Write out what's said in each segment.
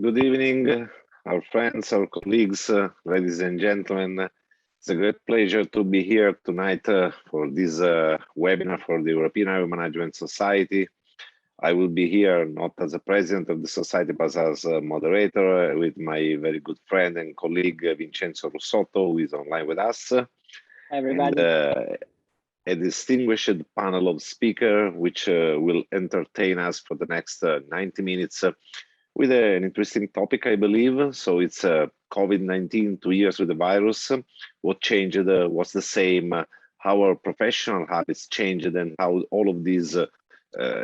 Good evening, our friends, our colleagues, ladies and gentlemen. It's a great pleasure to be here tonight for this webinar for the European Highway Management Society. I will be here not as a president of the society, but as a moderator with my very good friend and colleague Vincenzo Russotto, who is online with us. Hi, everybody. And, a distinguished panel of speakers, which will entertain us for the next 90 minutes with an interesting topic, I believe. So it's COVID-19, 2 years with the virus. What changed? What's the same? How our professional habits changed, and how all of these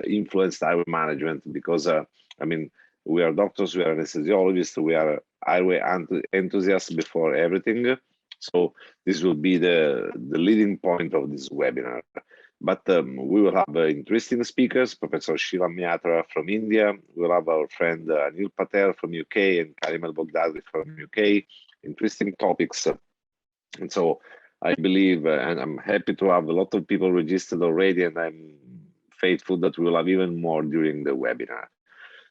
influenced our management? Because I mean, we are doctors, we are anesthesiologists, we are highway enthusiasts before everything. So this will be the leading point of this webinar. But we will have interesting speakers, Professor Sheila Miatra from India. We'll have our friend Anil Patel from UK and Karim El-Boghdadi from UK. Interesting topics. And so I believe, and I'm happy to have a lot of people registered already, and I'm faithful that we will have even more during the webinar.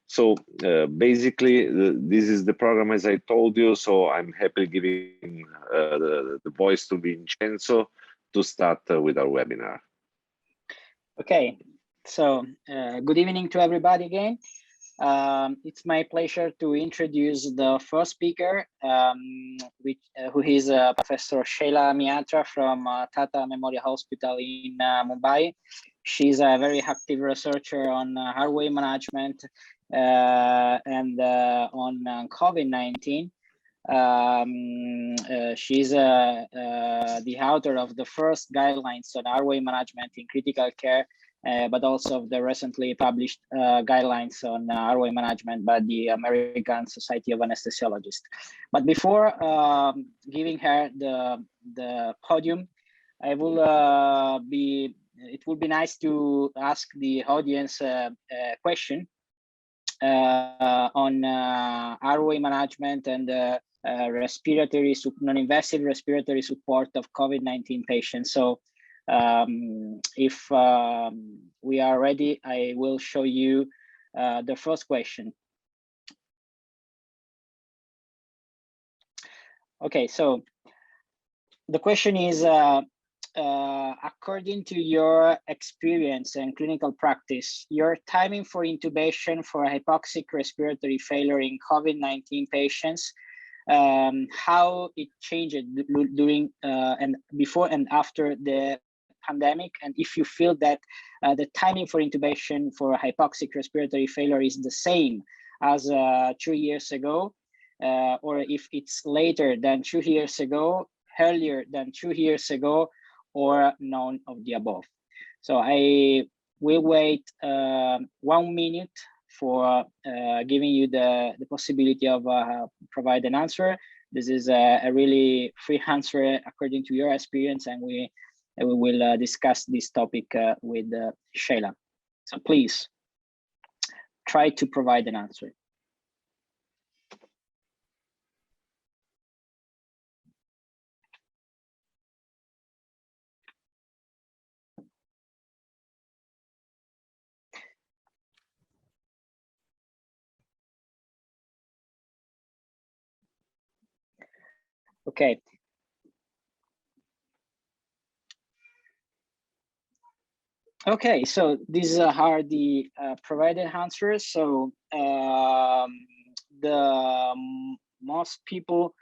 So basically, this is the program as I told you. So I'm happy giving the voice to Vincenzo to start with our webinar. Okay, so good evening to everybody again. It's my pleasure to introduce the first speaker, who is Professor Sheila Miatra from Tata Memorial Hospital in Mumbai. She's a very active researcher on highway management and on COVID-19. She's the author of the first guidelines on highway management in critical care, but also of the recently published guidelines on highway management by the American Society of Anesthesiologists. But before giving her the podium, it would be nice to ask the audience a question on airway management and non-invasive respiratory support of COVID-19 patients. So if we are ready, I will show you the first question. Okay, so the question is, according to your experience and clinical practice, your timing for intubation for hypoxic respiratory failure in COVID-19 patients, how it changed during and before and after the pandemic, and if you feel that the timing for intubation for hypoxic respiratory failure is the same as 2 years ago, or if it's later than 2 years ago, earlier than 2 years ago, or none of the above. So I will wait 1 minute for giving you the possibility of provide an answer. This is a really free answer according to your experience, and we will discuss this topic with Sheila. So please try to provide an answer. Okay. Okay, so these are the provided answers. So the most people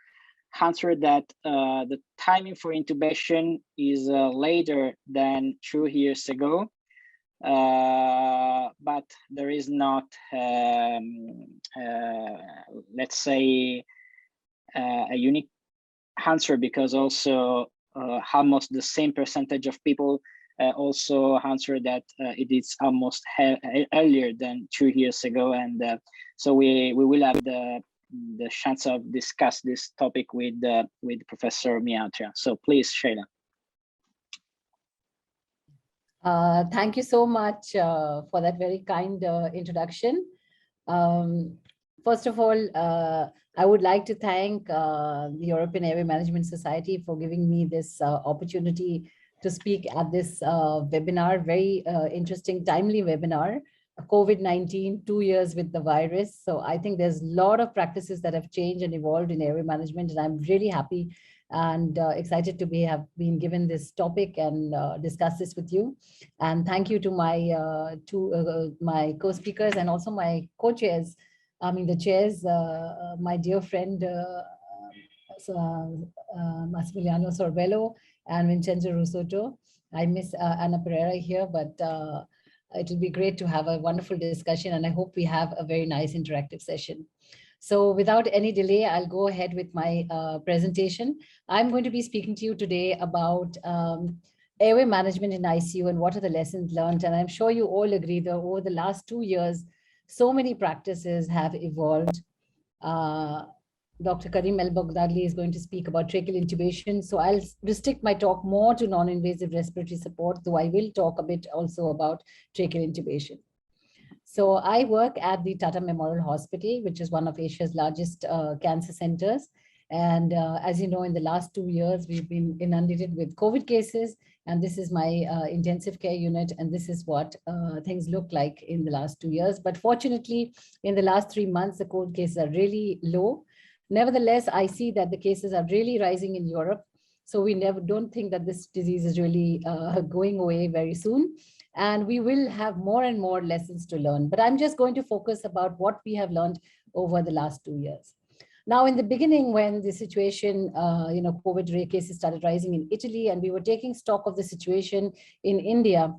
answer that the timing for intubation is later than 2 years ago, but there is not, let's say, a unique answer, because also almost the same percentage of people also answer that it is almost earlier than 2 years ago, and so we will have the chance of discuss this topic with Professor Miatra. So please, Sheila. Thank you so much for that very kind introduction. First of all, I would like to thank the European Airway Management Society for giving me this opportunity to speak at this webinar, very interesting, timely webinar, COVID-19, 2 years with the virus. So I think there's a lot of practices that have changed and evolved in airway management, and I'm really happy and excited to have been given this topic and discuss this with you. And thank you to my co-speakers and also my co-chairs. I mean the chairs, my dear friend Massimiliano Sorbello and Vincenzo Rusotto. I miss Anna Pereira here, but it will be great to have a wonderful discussion, and I hope we have a very nice interactive session. So without any delay, I'll go ahead with my presentation. I'm going to be speaking to you today about airway management in ICU and what are the lessons learned. And I'm sure you all agree that over the last 2 years, so many practices have evolved. Dr. Karim El-Baghdadi is going to speak about tracheal intubation. So I'll restrict my talk more to non-invasive respiratory support, though I will talk a bit also about tracheal intubation. So I work at the Tata Memorial Hospital, which is one of Asia's largest cancer centers. And as you know, in the last 2 years, we've been inundated with COVID cases. And this is my intensive care unit. And this is what things look like in the last 2 years. But fortunately, in the last 3 months, the COVID cases are really low. Nevertheless, I see that the cases are really rising in Europe. So we don't think that this disease is really going away very soon. And we will have more and more lessons to learn. But I'm just going to focus about what we have learned over the last 2 years. Now, in the beginning, when the situation, COVID cases started rising in Italy, and we were taking stock of the situation in India,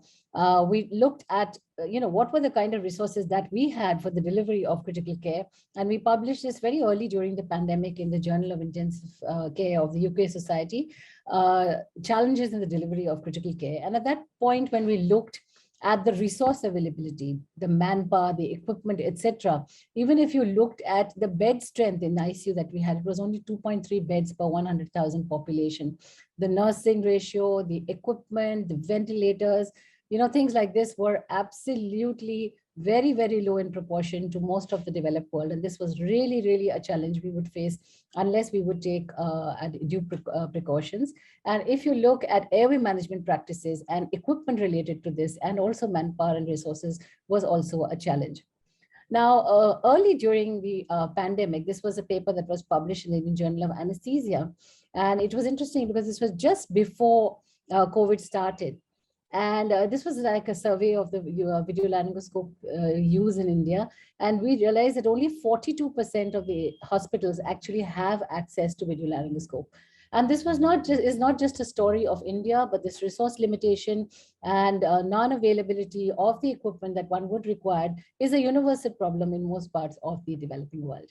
we looked at, what were the kind of resources that we had for the delivery of critical care. And we published this very early during the pandemic in the Journal of Intensive Care of the UK Society, challenges in the delivery of critical care. And at that point, when we looked at the resource availability, the manpower, the equipment, etc. Even if you looked at the bed strength in the ICU that we had, it was only 2.3 beds per 100,000 population. The nursing ratio, the equipment, the ventilators, things like this were absolutely very, very low in proportion to most of the developed world. And this was really, really a challenge we would face unless we would take due precautions. And if you look at airway management practices and equipment related to this, and also manpower and resources was also a challenge. Now, early during the pandemic, this was a paper that was published in the Indian Journal of Anesthesia. And it was interesting because this was just before COVID started. And this was like a survey of the video laryngoscope use in India. And we realized that only 42% of the hospitals actually have access to video laryngoscope. And this was not just a story of India, but this resource limitation and non-availability of the equipment that one would require is a universal problem in most parts of the developing world.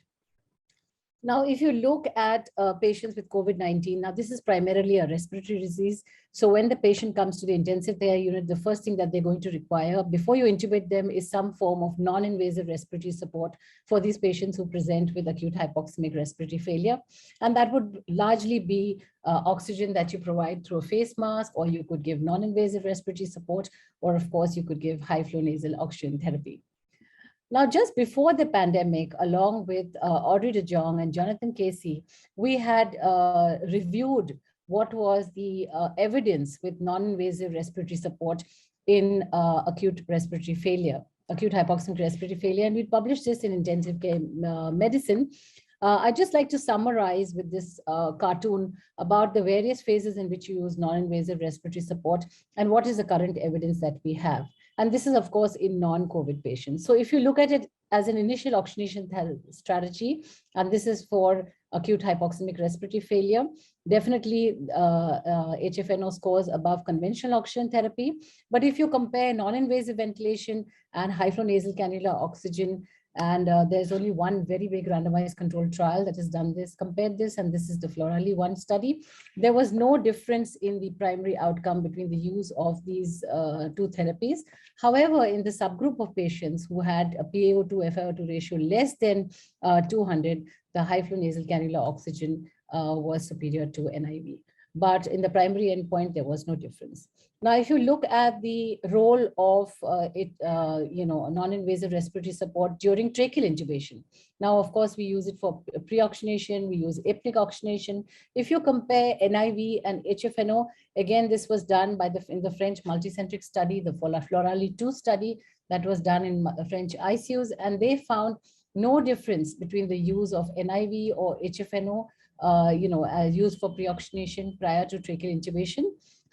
Now, if you look at patients with COVID-19, now this is primarily a respiratory disease. So when the patient comes to the intensive care unit, the first thing that they're going to require before you intubate them is some form of non-invasive respiratory support for these patients who present with acute hypoxemic respiratory failure. And that would largely be oxygen that you provide through a face mask, or you could give non-invasive respiratory support, or of course you could give high flow nasal oxygen therapy. Now, just before the pandemic, along with Audrey de Jong and Jonathan Casey, we had reviewed what was the evidence with non-invasive respiratory support in acute respiratory failure, acute hypoxemic respiratory failure, and we published this in Intensive Care Medicine. I'd just like to summarize with this cartoon about the various phases in which you use non-invasive respiratory support and what is the current evidence that we have. And this is, of course, in non-COVID patients. So if you look at it as an initial oxygenation strategy, and this is for acute hypoxemic respiratory failure, definitely HFNO scores above conventional oxygen therapy. But if you compare non-invasive ventilation and high flow nasal cannula oxygen, and there's only one very big randomized controlled trial that has done this, compared this, and this is the Florali 1 study. There was no difference in the primary outcome between the use of these two therapies. However, in the subgroup of patients who had a PaO2 FiO2 ratio less than 200, the high flow nasal cannula oxygen was superior to NIV. but in the primary endpoint, there was no difference. Now, if you look at the role of non-invasive respiratory support during tracheal intubation, now, of course, we use it for pre-oxygenation, we use apneic oxygenation. If you compare NIV and HFNO, again, this was done by in the French multicentric study, the Florali 2 study that was done in French ICUs, and they found no difference between the use of NIV or HFNO, used for pre-oxygenation prior to tracheal intubation.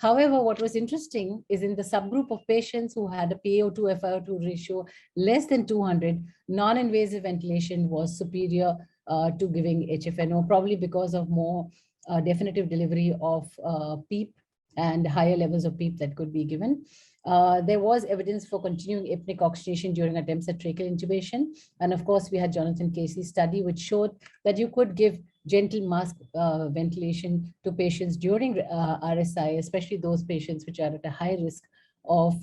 However, what was interesting is in the subgroup of patients who had a PaO2 FiO2 ratio less than 200, non-invasive ventilation was superior to giving HFNO, probably because of more definitive delivery of PEEP and higher levels of PEEP that could be given. There was evidence for continuing apneic oxygenation during attempts at tracheal intubation. And of course, we had Jonathan Casey's study, which showed that you could give gentle mask ventilation to patients during RSI, especially those patients which are at a high risk of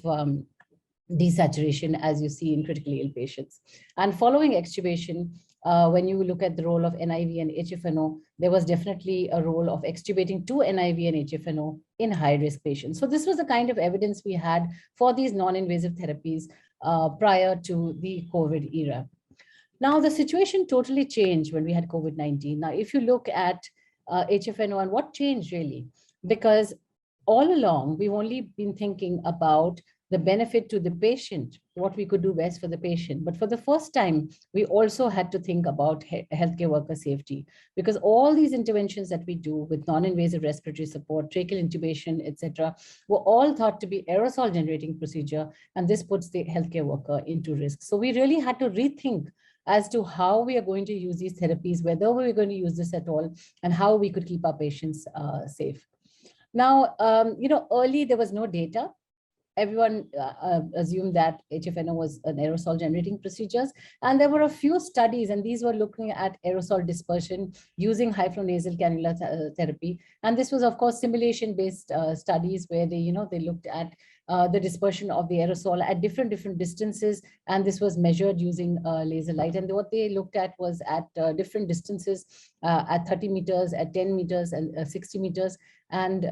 desaturation, as you see in critically ill patients. And following extubation, when you look at the role of NIV and HFNO, there was definitely a role of extubating to NIV and HFNO in high-risk patients. So this was the kind of evidence we had for these non-invasive therapies prior to the COVID era. Now, the situation totally changed when we had COVID-19. Now, if you look at HFNO and what changed really, because all along, we've only been thinking about the benefit to the patient, what we could do best for the patient. But for the first time, we also had to think about healthcare worker safety, because all these interventions that we do with non-invasive respiratory support, tracheal intubation, etc., were all thought to be aerosol generating procedure, and this puts the healthcare worker into risk. So we really had to rethink as to how we are going to use these therapies, whether we're going to use this at all, and how we could keep our patients safe. Now, early there was no data. Everyone assumed that HFNO was an aerosol generating procedures. And there were a few studies, and these were looking at aerosol dispersion using high flow nasal cannula therapy. And this was, of course, simulation-based studies where they looked at the dispersion of the aerosol at different distances. And this was measured using laser light. And what they looked at was at different distances, at 30 meters, at 10 meters, and 60 meters, and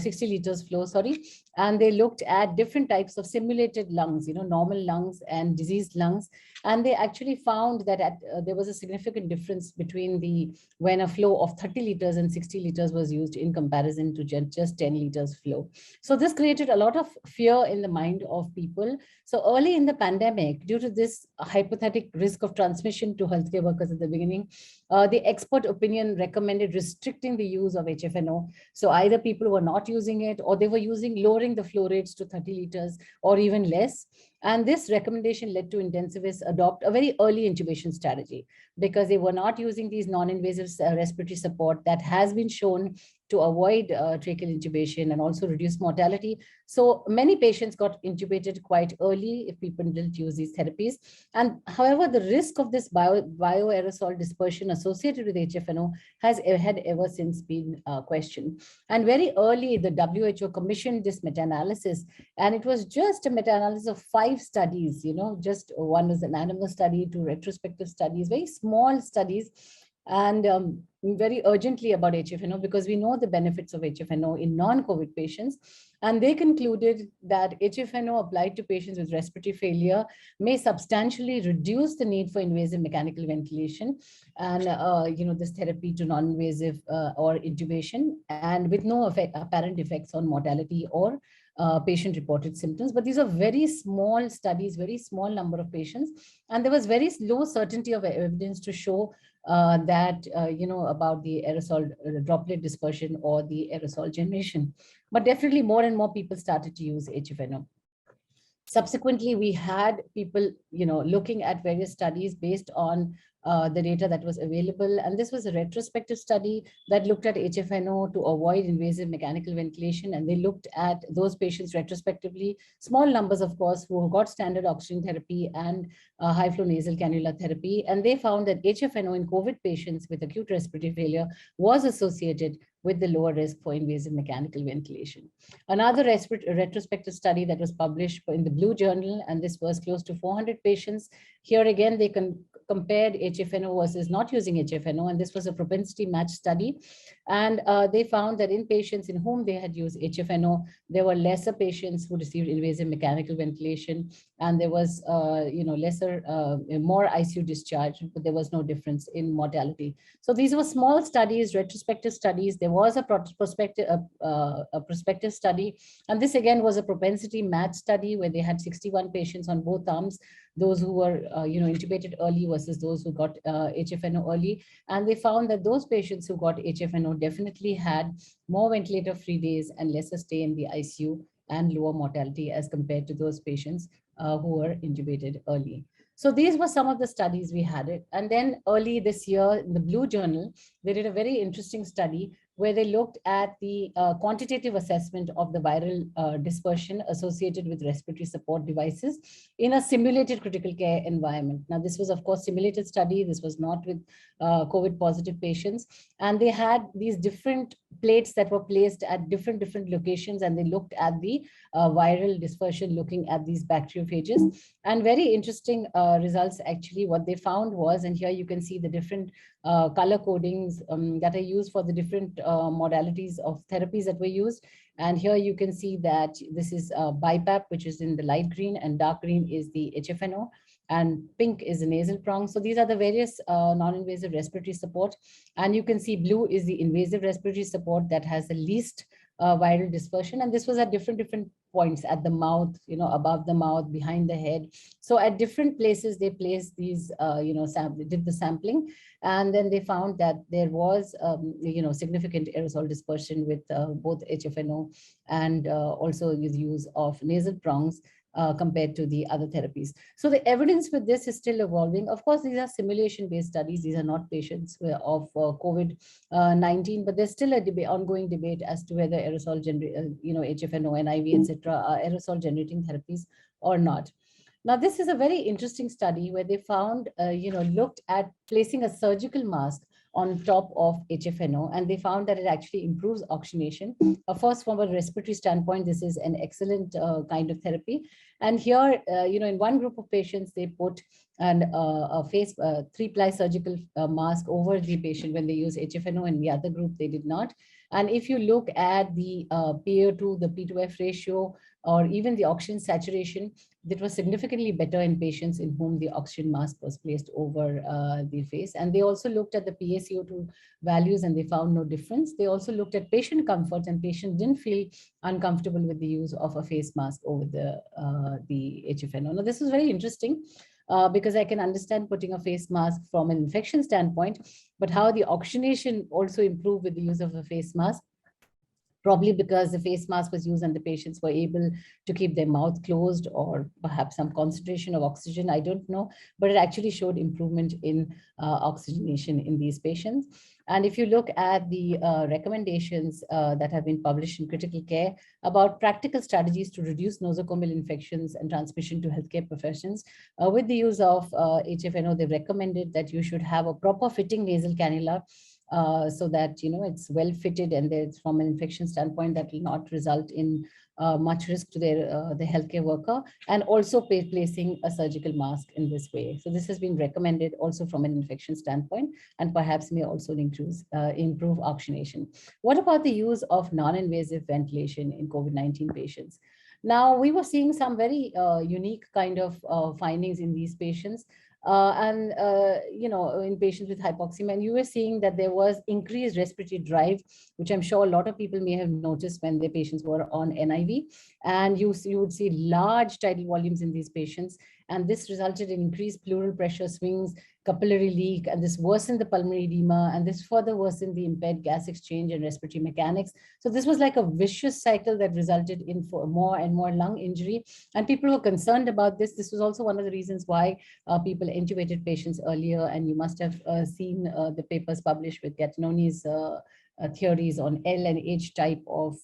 60 liters flow, sorry. And they looked at different types of simulated lungs, normal lungs and diseased lungs. And they actually found that there was a significant difference between when a flow of 30 liters and 60 liters was used in comparison to just 10 liters flow. So this created a lot of fear in the mind of people. So early in the pandemic, due to this hypothetical risk of transmission to healthcare workers at the beginning, the expert opinion recommended restricting the use of HFNO. So either people were not using it, or they were lowering the flow rates to 30 liters or even less. And this recommendation led to intensivists adopt a very early intubation strategy, because they were not using these non-invasive respiratory support that has been shown to avoid tracheal intubation and also reduce mortality. So many patients got intubated quite early if people didn't use these therapies. And however, the risk of this bioaerosol dispersion associated with HFNO had ever since been questioned. And very early, the WHO commissioned this meta-analysis, and it was just a meta-analysis of 5 studies, just one was an animal study, 2 retrospective studies, very small studies, and very urgently about HFNO, because we know the benefits of HFNO in non-COVID patients. And they concluded that HFNO applied to patients with respiratory failure may substantially reduce the need for invasive mechanical ventilation and, this therapy to non-invasive or intubation, and with no apparent effects on mortality or patient-reported symptoms. But these are very small studies, very small number of patients, and there was very low certainty of evidence to show that, about the aerosol droplet dispersion or the aerosol generation. But definitely more and more people started to use HFNO. Subsequently, we had people, looking at various studies based on the data that was available. And this was a retrospective study that looked at HFNO to avoid invasive mechanical ventilation. And they looked at those patients retrospectively, small numbers, of course, who got standard oxygen therapy and high flow nasal cannula therapy. And they found that HFNO in COVID patients with acute respiratory failure was associated with the lower risk for invasive mechanical ventilation. Another retrospective study that was published in the Blue Journal, and this was close to 400 patients. Here again, they compared HFNO versus not using HFNO, and this was a propensity match study. And they found that in patients in whom they had used HFNO, there were lesser patients who received invasive mechanical ventilation, and there was, lesser, more ICU discharge, but there was no difference in mortality. So these were small studies, retrospective studies. There was a prospective study, and this again was a propensity match study where they had 61 patients on both arms, those who were intubated early versus those who got HFNO early. And they found that those patients who got HFNO definitely had more ventilator-free days and lesser stay in the ICU and lower mortality as compared to those patients who were intubated early. So these were some of the studies we had it. And then early this year in the Blue Journal, they did a very interesting study where they looked at the quantitative assessment of the viral dispersion associated with respiratory support devices in a simulated critical care environment. Now, this was, of course, simulated study. This was not with COVID positive patients. And they had these different plates that were placed at different locations, and they looked at the viral dispersion looking at these bacteriophages. And very interesting results, actually. What they found was, and here you can see the different color codings that are used for the different modalities of therapies that were used. And here you can see that this is BiPAP, which is in the light green, and dark green is the HFNO, and pink is the nasal prong. So these are the various non-invasive respiratory support. And you can see blue is the invasive respiratory support that has the least viral dispersion. And this was at different points, at the mouth, above the mouth, behind the head. So at different places, they placed these, did the sampling. And then they found that there was, significant aerosol dispersion with both HFNO and also with use of nasal prongs compared to the other therapies. So the evidence with this is still evolving. Of course, these are simulation-based studies. These are not patients of COVID-19, but there's still a ongoing debate as to whether aerosol, HFNO, NIV, etc., are aerosol generating therapies or not. Now, this is a very interesting study where they found, looked at placing a surgical mask on top of HFNO, and they found that it actually improves oxygenation. Of course, from a respiratory standpoint, this is an excellent kind of therapy. And here, in one group of patients, they put a face 3-ply surgical mask over the patient when they use HFNO, and the other group, they did not. And if you look at the PaO2, the P2F ratio, or even the oxygen saturation, that was significantly better in patients in whom the oxygen mask was placed over the face. And they also looked at the PaCO2 values, and they found no difference. They also looked at patient comfort, and patients didn't feel uncomfortable with the use of a face mask over the HFNO. Now, this is very interesting because I can understand putting a face mask from an infection standpoint, but how the oxygenation also improved with the use of a face mask, probably because the face mask was used and the patients were able to keep their mouth closed, or perhaps some concentration of oxygen, I don't know, but it actually showed improvement in oxygenation in these patients. And if you look at the recommendations that have been published in critical care about practical strategies to reduce nosocomial infections and transmission to healthcare professions, with the use of HFNO, they've recommended that you should have a proper fitting nasal cannula, so that it's well fitted, and there's, from an infection standpoint, that will not result in much risk to the healthcare worker, and also placing a surgical mask in this way. So this has been recommended also from an infection standpoint, and perhaps may also improve oxygenation. What about the use of non-invasive ventilation in COVID-19 patients? Now, we were seeing some very unique kind of findings in these patients. In patients with hypoxemia, and you were seeing that there was increased respiratory drive, which I'm sure a lot of people may have noticed when their patients were on NIV. And you would see large tidal volumes in these patients, and this resulted in increased pleural pressure swings, capillary leak, and this worsened the pulmonary edema, and this further worsened the impaired gas exchange and respiratory mechanics. So this was like a vicious cycle that resulted in more and more lung injury, and people were concerned about this. This was also one of the reasons why people intubated patients earlier, and you must have seen the papers published with Gattinoni's theories on L and H type of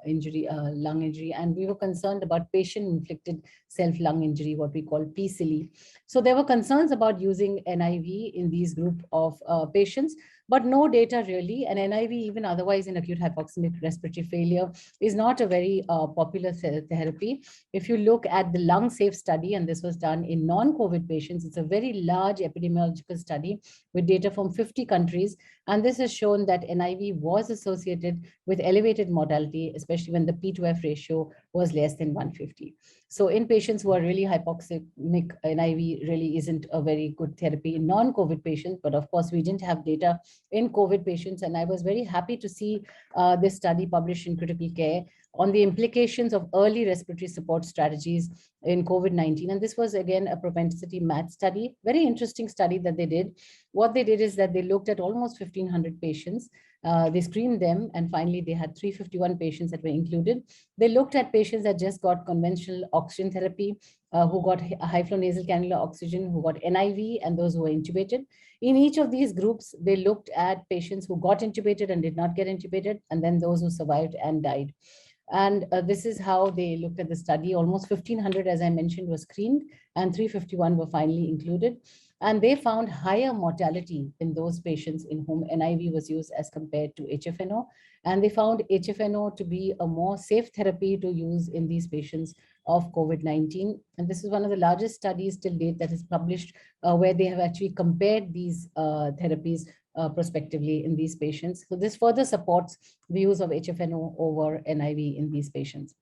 injury, lung injury, and we were concerned about patient-inflicted self-lung injury, what we call PCILI. So there were concerns about using NIV in these group of patients, but no data really. And NIV, even otherwise in acute hypoxemic respiratory failure, is not a very popular therapy. If you look at the lung safe study, and this was done in non-COVID patients, it's a very large epidemiological study with data from 50 countries. And this has shown that NIV was associated with elevated mortality, especially when the P to F ratio was less than 150. So in patients who are really hypoxemic, NIV really isn't a very good therapy in non-COVID patients. But of course, we didn't have data in COVID patients. And I was very happy to see this study published in Critical Care on the implications of early respiratory support strategies in COVID-19. And this was, again, a propensity match study, very interesting study that they did. What they did is that they looked at almost 1,500 patients. They screened them, and finally they had 351 patients that were included. They looked at patients that just got conventional oxygen therapy, who got high flow nasal cannula oxygen, who got NIV, and those who were intubated. In each of these groups, they looked at patients who got intubated and did not get intubated, and then those who survived and died. And this is how they looked at the study. Almost 1,500, as I mentioned, were screened, and 351 were finally included. And they found higher mortality in those patients in whom NIV was used as compared to HFNO. And they found HFNO to be a more safe therapy to use in these patients of COVID-19. And this is one of the largest studies till date that is published, where they have actually compared these therapies prospectively in these patients. So this further supports the use of HFNO over NIV in these patients.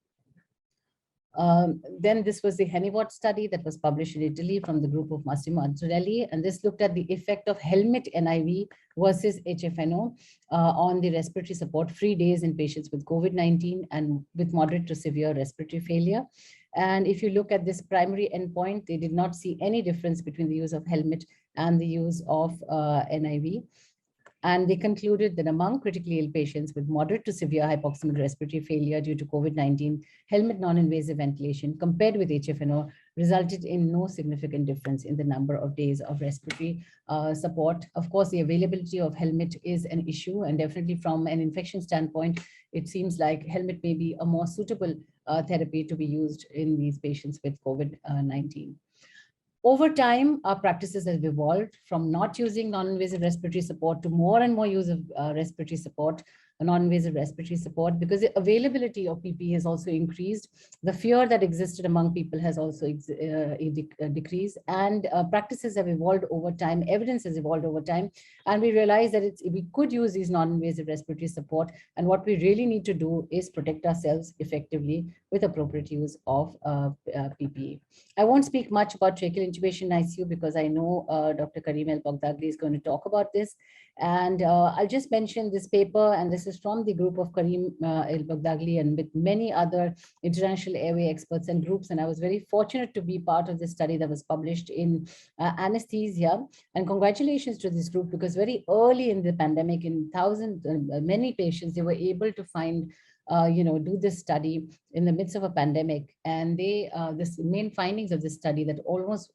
Then this was the Henivot study that was published in Italy from the group of Massimo Azzurelli, and this looked at the effect of helmet NIV versus HFNO on the respiratory support free days in patients with COVID-19 and with moderate to severe respiratory failure. And if you look at this primary endpoint, they did not see any difference between the use of helmet and the use of NIV. And they concluded that among critically ill patients with moderate to severe hypoxemic respiratory failure due to COVID-19, helmet non-invasive ventilation compared with HFNO resulted in no significant difference in the number of days of respiratory support. Of course, the availability of helmet is an issue, and definitely from an infection standpoint, it seems like helmet may be a more suitable therapy to be used in these patients with COVID-19. Over time, our practices have evolved from not using non-invasive respiratory support to more and more use of respiratory support, non-invasive respiratory support, because the availability of PPE has also increased. The fear that existed among people has also decreased, and practices have evolved over time. Evidence has evolved over time, and we realized that we could use these non-invasive respiratory support, and what we really need to do is protect ourselves effectively with appropriate use of PPE. I won't speak much about tracheal intubation in ICU because I know Dr. Karim El-Baghdadi is going to talk about this. And I'll just mention this paper, and this is from the group of Karim El-Baghdadi and with many other international airway experts and groups. And I was very fortunate to be part of this study that was published in Anesthesia. And congratulations to this group, because very early in the pandemic, in many patients, they were able to find do this study in the midst of a pandemic. And this main findings of this study that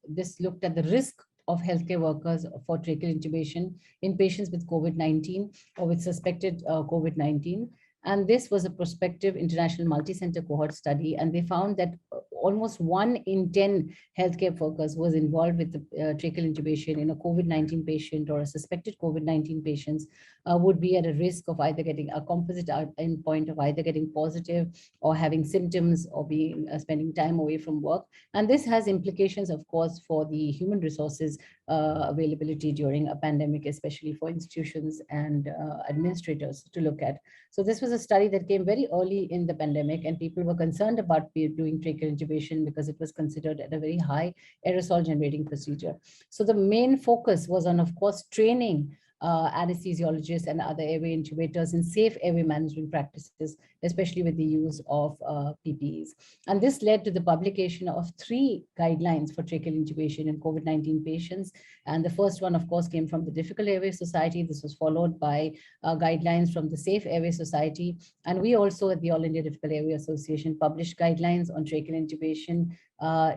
this looked at the risk of healthcare workers for tracheal intubation in patients with COVID-19 or with suspected COVID-19. And this was a prospective international multi-center cohort study. And they found that almost 1 in 10 healthcare workers was involved with the tracheal intubation in a COVID-19 patient or a suspected COVID-19 patients would be at a risk of either getting a composite endpoint of either getting positive or having symptoms or spending time away from work. And this has implications, of course, for the human resources availability during a pandemic, especially for institutions and administrators to look at. So this was a study that came very early in the pandemic, and people were concerned about doing tracheal intubation because it was considered at a very high aerosol generating procedure. So the main focus was on, of course, training anesthesiologists and other airway intubators in safe airway management practices, especially with the use of PPEs. And this led to the publication of 3 guidelines for tracheal intubation in COVID-19 patients. And the first one, of course, came from the Difficult Airway Society. This was followed by guidelines from the Safe Airway Society. And we also at the All India Difficult Airway Association published guidelines on tracheal intubation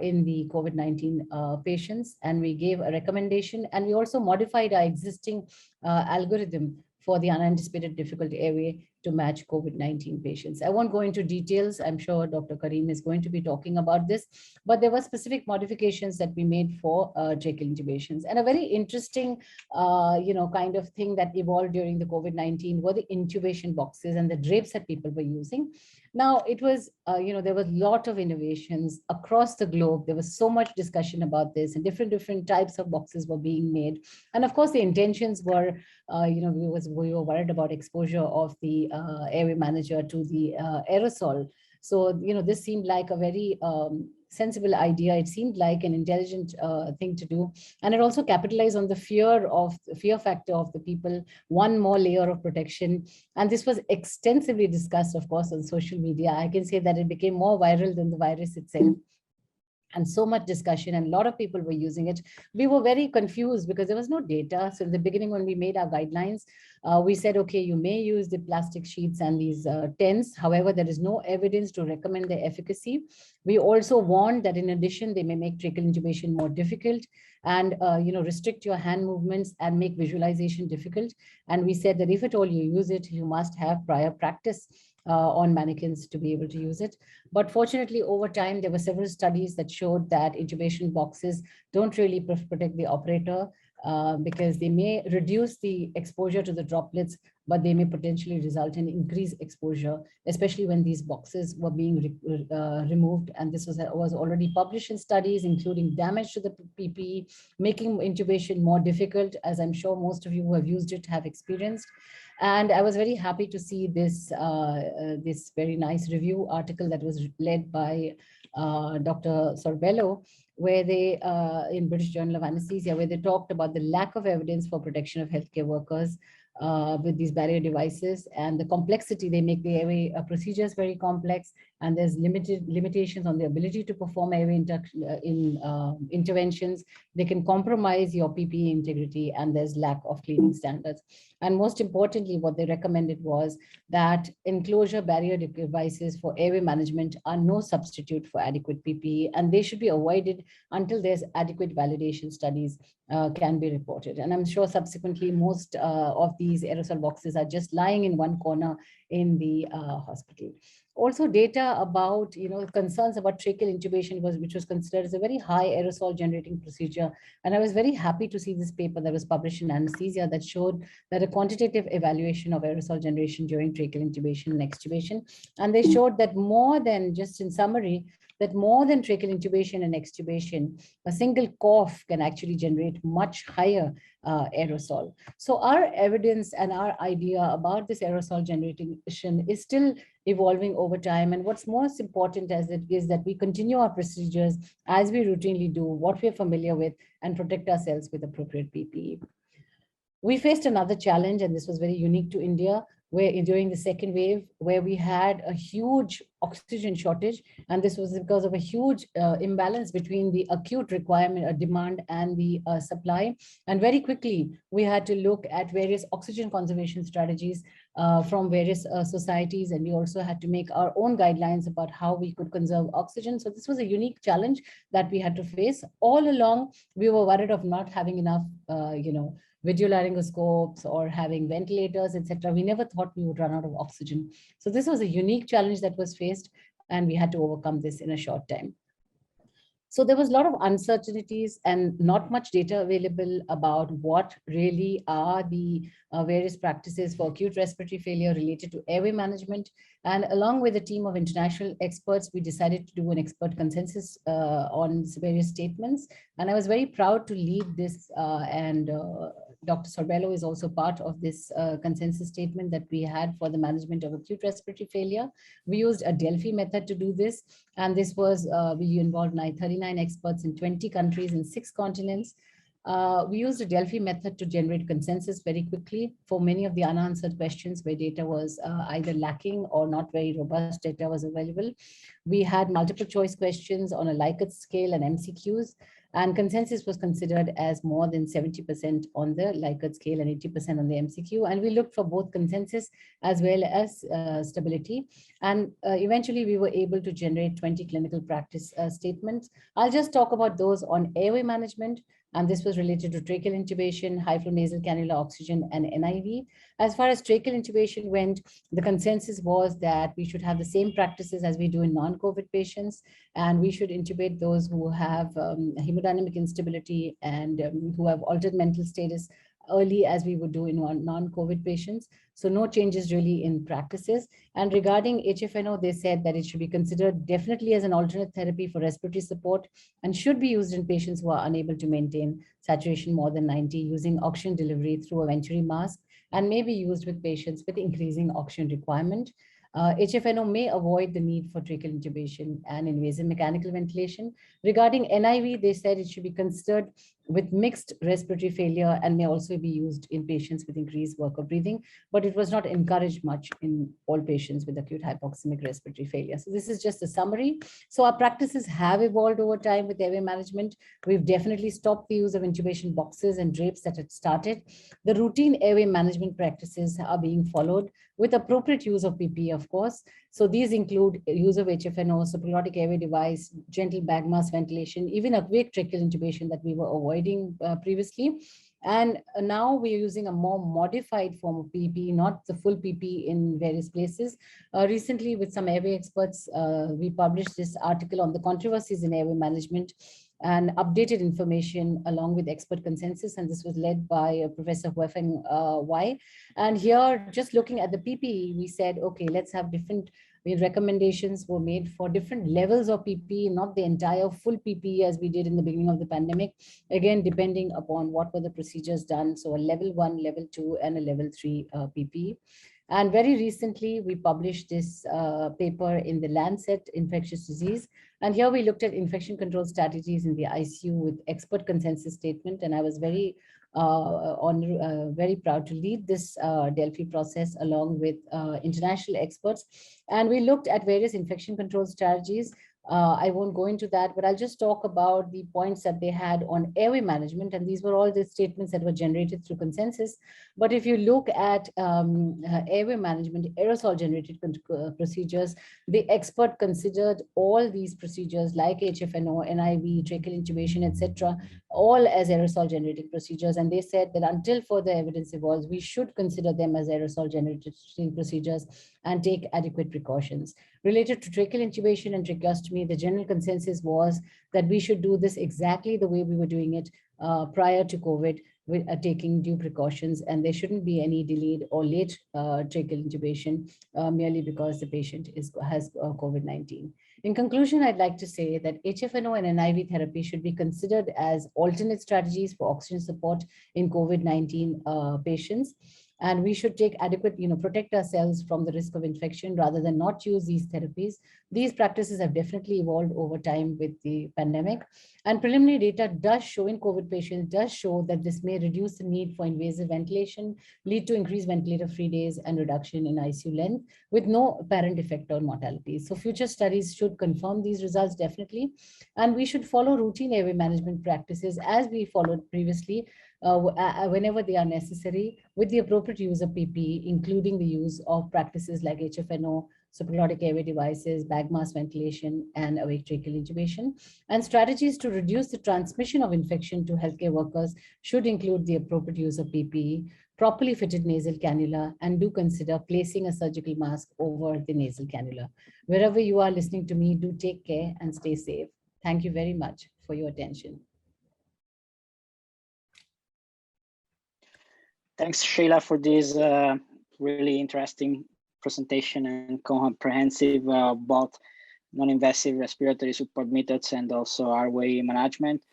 in the COVID-19 patients. And we gave a recommendation, and we also modified our existing algorithm for the unanticipated difficult airway to match COVID-19 patients. I won't go into details. I'm sure Dr. Karim is going to be talking about this, but there were specific modifications that we made for tracheal intubations. And a very interesting, kind of thing that evolved during the COVID-19 were the intubation boxes and the drapes that people were using. Now, it was, there was a lot of innovations across the globe. There was so much discussion about this, and different types of boxes were being made. And of course, the intentions were, we were worried about exposure of the airway manager to the aerosol. So, this seemed like a very sensible idea. It seemed like an intelligent thing to do. And it also capitalized on the fear factor of the people, one more layer of protection. And this was extensively discussed, of course, on social media. I can say that it became more viral than the virus itself. And so much discussion, and a lot of people were using it. We were very confused because there was no data. So in the beginning, when we made our guidelines, we said, okay, you may use the plastic sheets and these tents. However, there is no evidence to recommend their efficacy. We also warned that in addition, they may make tracheal intubation more difficult and restrict your hand movements and make visualization difficult. And we said that if at all you use it, you must have prior practice on mannequins to be able to use it. But fortunately, over time, there were several studies that showed that intubation boxes don't really protect the operator because they may reduce the exposure to the droplets, but they may potentially result in increased exposure, especially when these boxes were being removed. And this was already published in studies, including damage to the PPE, making intubation more difficult, as I'm sure most of you who have used it have experienced. And I was very happy to see this, this very nice review article that was led by Dr. Sorbello, where they, in British Journal of Anesthesia, where they talked about the lack of evidence for protection of healthcare workers with these barrier devices, and the complexity. They make the airway procedures very complex, and there's limitations on the ability to perform airway interventions. They can compromise your PPE integrity, and there's lack of cleaning standards. And most importantly, what they recommended was that enclosure barrier devices for airway management are no substitute for adequate PPE, and they should be avoided until there's adequate validation studies can be reported. And I'm sure subsequently most of these aerosol boxes are just lying in one corner in the hospital. Also, data about concerns about tracheal intubation which was considered as a very high aerosol generating procedure. And I was very happy to see this paper that was published in Anesthesia that showed that a quantitative evaluation of aerosol generation during tracheal intubation and extubation. And they showed that more than, just in summary, that more than tracheal intubation and extubation, a single cough can actually generate much higher aerosol. So our evidence and our idea about this aerosol generation is still evolving over time. And what's most important is that we continue our procedures as we routinely do, what we're familiar with, and protect ourselves with appropriate PPE. We faced another challenge, and this was very unique to India, where during the second wave, where we had a huge oxygen shortage, and this was because of a huge imbalance between the acute requirement, demand, and the supply. And very quickly, we had to look at various oxygen conservation strategies from various societies, and we also had to make our own guidelines about how we could conserve oxygen. So this was a unique challenge that we had to face. All along, we were worried of not having enough, visual laryngoscopes or having ventilators, etc. We never thought we would run out of oxygen. So this was a unique challenge that was faced, and we had to overcome this in a short time. So there was a lot of uncertainties and not much data available about what really are the various practices for acute respiratory failure related to airway management. And along with a team of international experts, we decided to do an expert consensus on various statements. And I was very proud to lead this, and Dr. Sorbello is also part of this consensus statement that we had for the management of acute respiratory failure. We used a Delphi method to do this. And this was, we involved 39 experts in 20 countries in 6 continents. We used a Delphi method to generate consensus very quickly for many of the unanswered questions where data was either lacking or not very robust data was available. We had multiple choice questions on a Likert scale and MCQs, and consensus was considered as more than 70% on the Likert scale and 80% on the MCQ. And we looked for both consensus as well as stability. And eventually we were able to generate 20 clinical practice statements. I'll just talk about those on airway management. And this was related to tracheal intubation, high flow nasal cannula oxygen, and NIV. As far as tracheal intubation went, the consensus was that we should have the same practices as we do in non-COVID patients, and we should intubate those who have hemodynamic instability and who have altered mental status early as we would do in non-COVID patients. So no changes really in practices. And regarding HFNO, they said that it should be considered definitely as an alternate therapy for respiratory support and should be used in patients who are unable to maintain saturation more than 90 using oxygen delivery through a venturi mask, and may be used with patients with increasing oxygen requirement. HFNO may avoid the need for tracheal intubation and invasive mechanical ventilation. Regarding NIV, they said it should be considered with mixed respiratory failure and may also be used in patients with increased work of breathing, but it was not encouraged much in all patients with acute hypoxemic respiratory failure. So this is just a summary. So our practices have evolved over time with airway management. We've definitely stopped the use of intubation boxes and drapes that had started. The routine airway management practices are being followed with appropriate use of PPE, of course. So these include use of HFNO, supraglottic airway device, gentle bag mask ventilation, even awake tracheal intubation that we were avoiding previously. And now we are using a more modified form of PPE, not the full PPE in various places. Recently, with some airway experts, we published this article on the controversies in airway management and updated information along with expert consensus. And this was led by Professor Huifeng Wai. And here, just looking at the PPE, we said, okay, let's have different recommendations were made for different levels of PPE, not the entire full PPE as we did in the beginning of the pandemic, again, depending upon what were the procedures done. So a level 1, level 2, and a level 3 PPE. And very recently, we published this paper in the Lancet Infectious Disease. And here we looked at infection control strategies in the ICU with expert consensus statement. And I was very very proud to lead this Delphi process along with international experts. And we looked at various infection control strategies. I won't go into that, but I'll just talk about the points that they had on airway management. And these were all the statements that were generated through consensus. But if you look at airway management, aerosol generated procedures, the expert considered all these procedures like HFNO, NIV, tracheal intubation, etc., all as aerosol generating procedures. And they said that until further evidence evolves, we should consider them as aerosol generating procedures and take adequate precautions. Related to tracheal intubation and tracheostomy, the general consensus was that we should do this exactly the way we were doing it prior to COVID, with taking due precautions, and there shouldn't be any delayed or late tracheal intubation merely because the patient has COVID-19. In conclusion, I'd like to say that HFNO and NIV therapy should be considered as alternate strategies for oxygen support in COVID-19 patients. And we should take adequate, protect ourselves from the risk of infection rather than not use these therapies. These practices have definitely evolved over time with the pandemic. And preliminary data does show in COVID patients, does show that this may reduce the need for invasive ventilation, lead to increased ventilator-free days and reduction in ICU length with no apparent effect on mortality. So future studies should confirm these results definitely. And we should follow routine airway management practices as we followed previously, whenever they are necessary, with the appropriate use of PPE, including the use of practices like HFNO, supraglottic airway devices, bag mask ventilation, and awake tracheal intubation. And strategies to reduce the transmission of infection to healthcare workers should include the appropriate use of PPE, properly fitted nasal cannula, and do consider placing a surgical mask over the nasal cannula. Wherever you are listening to me, do take care and stay safe. Thank you very much for your attention. Thanks, Sheila, for this really interesting presentation and comprehensive about non-invasive respiratory support methods and also airway management.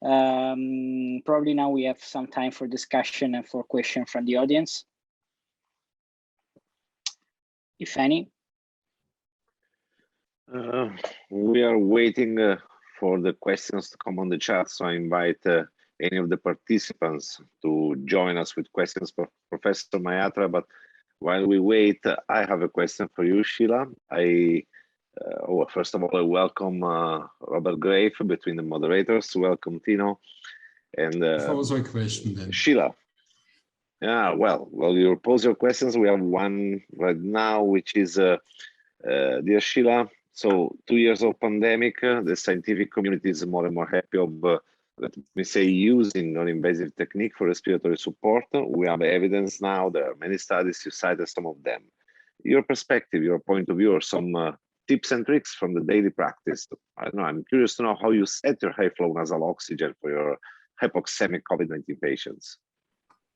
Probably now we have some time for discussion and for questions from the audience, if any. We are waiting for the questions to come on the chat, so I invite any of the participants to join us with questions for Professor Mayatra. But while we wait, I have a question for you, Sheila. First of all, I welcome Robert Grafe between the moderators. Welcome, Tino. And also a question then. Sheila. Yeah, well, you pose your questions. We have one right now, which is, dear Sheila, so 2 years of pandemic, the scientific community is more and more happy of let me say, using non-invasive technique for respiratory support. We have evidence now. There are many studies. You cited some of them. Your perspective, your point of view, or some tips and tricks from the daily practice. I don't know. I'm curious to know how you set your high flow nasal oxygen for your hypoxemic COVID-19 patients.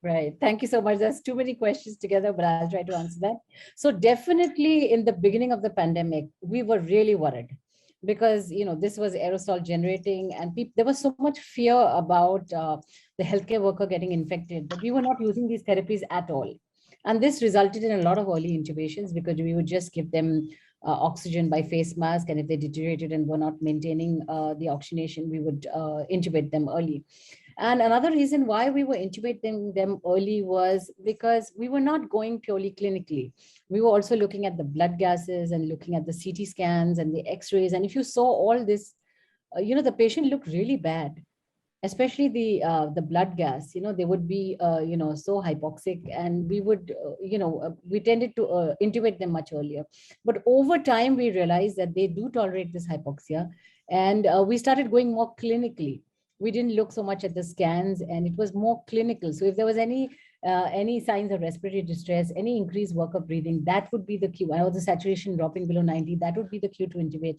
Right. Thank you so much. There's too many questions together, but I'll try to answer that. So definitely in the beginning of the pandemic, we were really worried because, this was aerosol generating and there was so much fear about the healthcare worker getting infected that we were not using these therapies at all. And this resulted in a lot of early intubations because we would just give them oxygen by face mask. And if they deteriorated and were not maintaining the oxygenation, we would intubate them early. And another reason why we were intubating them early was because we were not going purely clinically. We were also looking at the blood gases and looking at the CT scans and the x-rays. And if you saw all this, the patient looked really bad, especially the blood gas. They would be, so hypoxic, and we would, we tended to intubate them much earlier. But over time, we realized that they do tolerate this hypoxia. And we started going more clinically. We didn't look so much at the scans, and it was more clinical. So if there was any signs of respiratory distress, any increased work of breathing, that would be the cue. Or the saturation dropping below 90, that would be the cue to intubate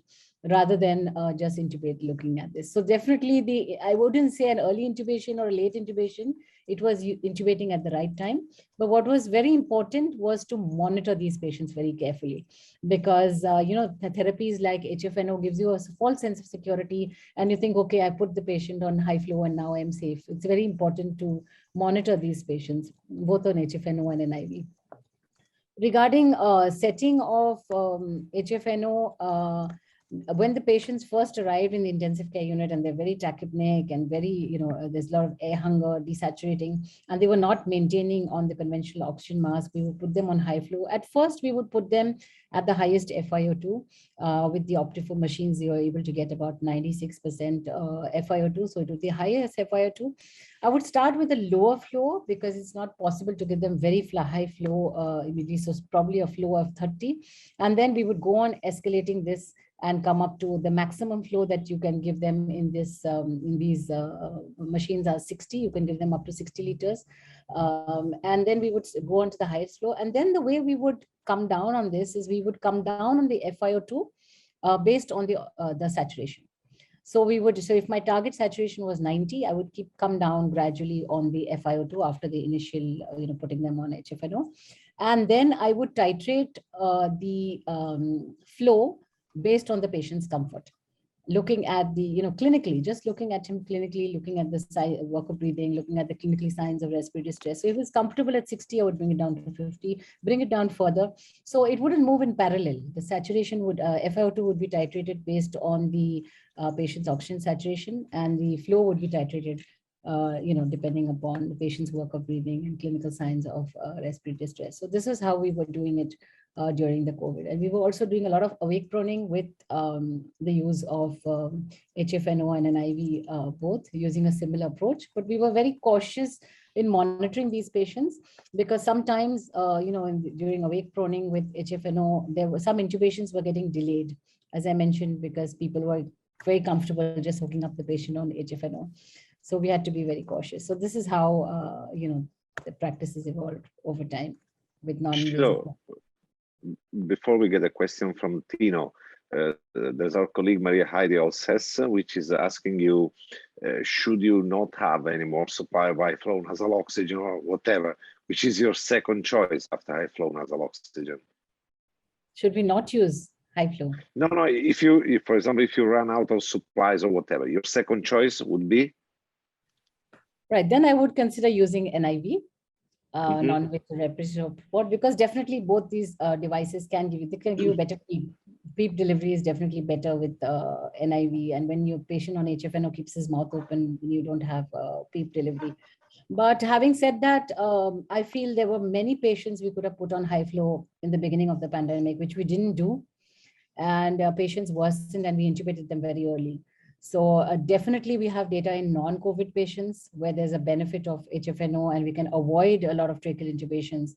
rather than just intubate looking at this. So definitely I wouldn't say an early intubation or a late intubation. It was intubating at the right time. But what was very important was to monitor these patients very carefully, because, the therapies like HFNO gives you a false sense of security, and you think, okay, I put the patient on high flow and now I'm safe. It's very important to monitor these patients, both on HFNO and NIV. Regarding setting of HFNO, when the patients first arrived in the intensive care unit and they're very tachypneic and very, there's a lot of air hunger, desaturating, and they were not maintaining on the conventional oxygen mask, we would put them on high flow. At first, we would put them at the highest FiO2. With the Optiflow machines, you are able to get about 96% FiO2. So it would be highest FiO2. I would start with a lower flow because it's not possible to give them very high flow immediately. So probably a flow of 30. And then we would go on escalating this and come up to the maximum flow that you can give them in this in these machines are 60. You can give them up to 60 liters. And then we would go on to the highest flow. And then the way we would come down on this is we would come down on the FiO2 based on the saturation. So if my target saturation was 90, I would come down gradually on the FiO2 after the initial, putting them on HFNO. And then I would titrate the flow based on the patient's comfort. Looking at the, clinically, just looking at him clinically, looking at the work of breathing, looking at the clinical signs of respiratory distress. So if it's comfortable at 60, I would bring it down to 50, bring it down further. So it wouldn't move in parallel. The saturation would, FiO2 would be titrated based on the patient's oxygen saturation, and the flow would be titrated, depending upon the patient's work of breathing and clinical signs of respiratory distress. So this is how we were doing it during the COVID. And we were also doing a lot of awake proning with the use of HFNO and NIV, both using a similar approach. But we were very cautious in monitoring these patients because sometimes, during awake proning with HFNO, there were some intubations were getting delayed, as I mentioned, because people were very comfortable just hooking up the patient on HFNO. So we had to be very cautious. So this is how, the practices evolved over time with non-invasive. So, before we get a question from Tino, there's our colleague Maria Heidi Olsess, which is asking you, should you not have any more supply of high flow nasal oxygen or whatever, which is your second choice after high flow nasal oxygen? Should we not use high flow? No, if for example, if you run out of supplies or whatever, your second choice would be? Right, then I would consider using NIV. Non-invasive respiratory support, because definitely both these devices can give you better PEEP. PEEP delivery is definitely better with NIV, and when your patient on HFNO keeps his mouth open, you don't have PEEP delivery. But having said that, I feel there were many patients we could have put on high flow in the beginning of the pandemic, which we didn't do, and patients worsened and we intubated them very early. So definitely we have data in non-COVID patients where there's a benefit of HFNO and we can avoid a lot of tracheal intubations.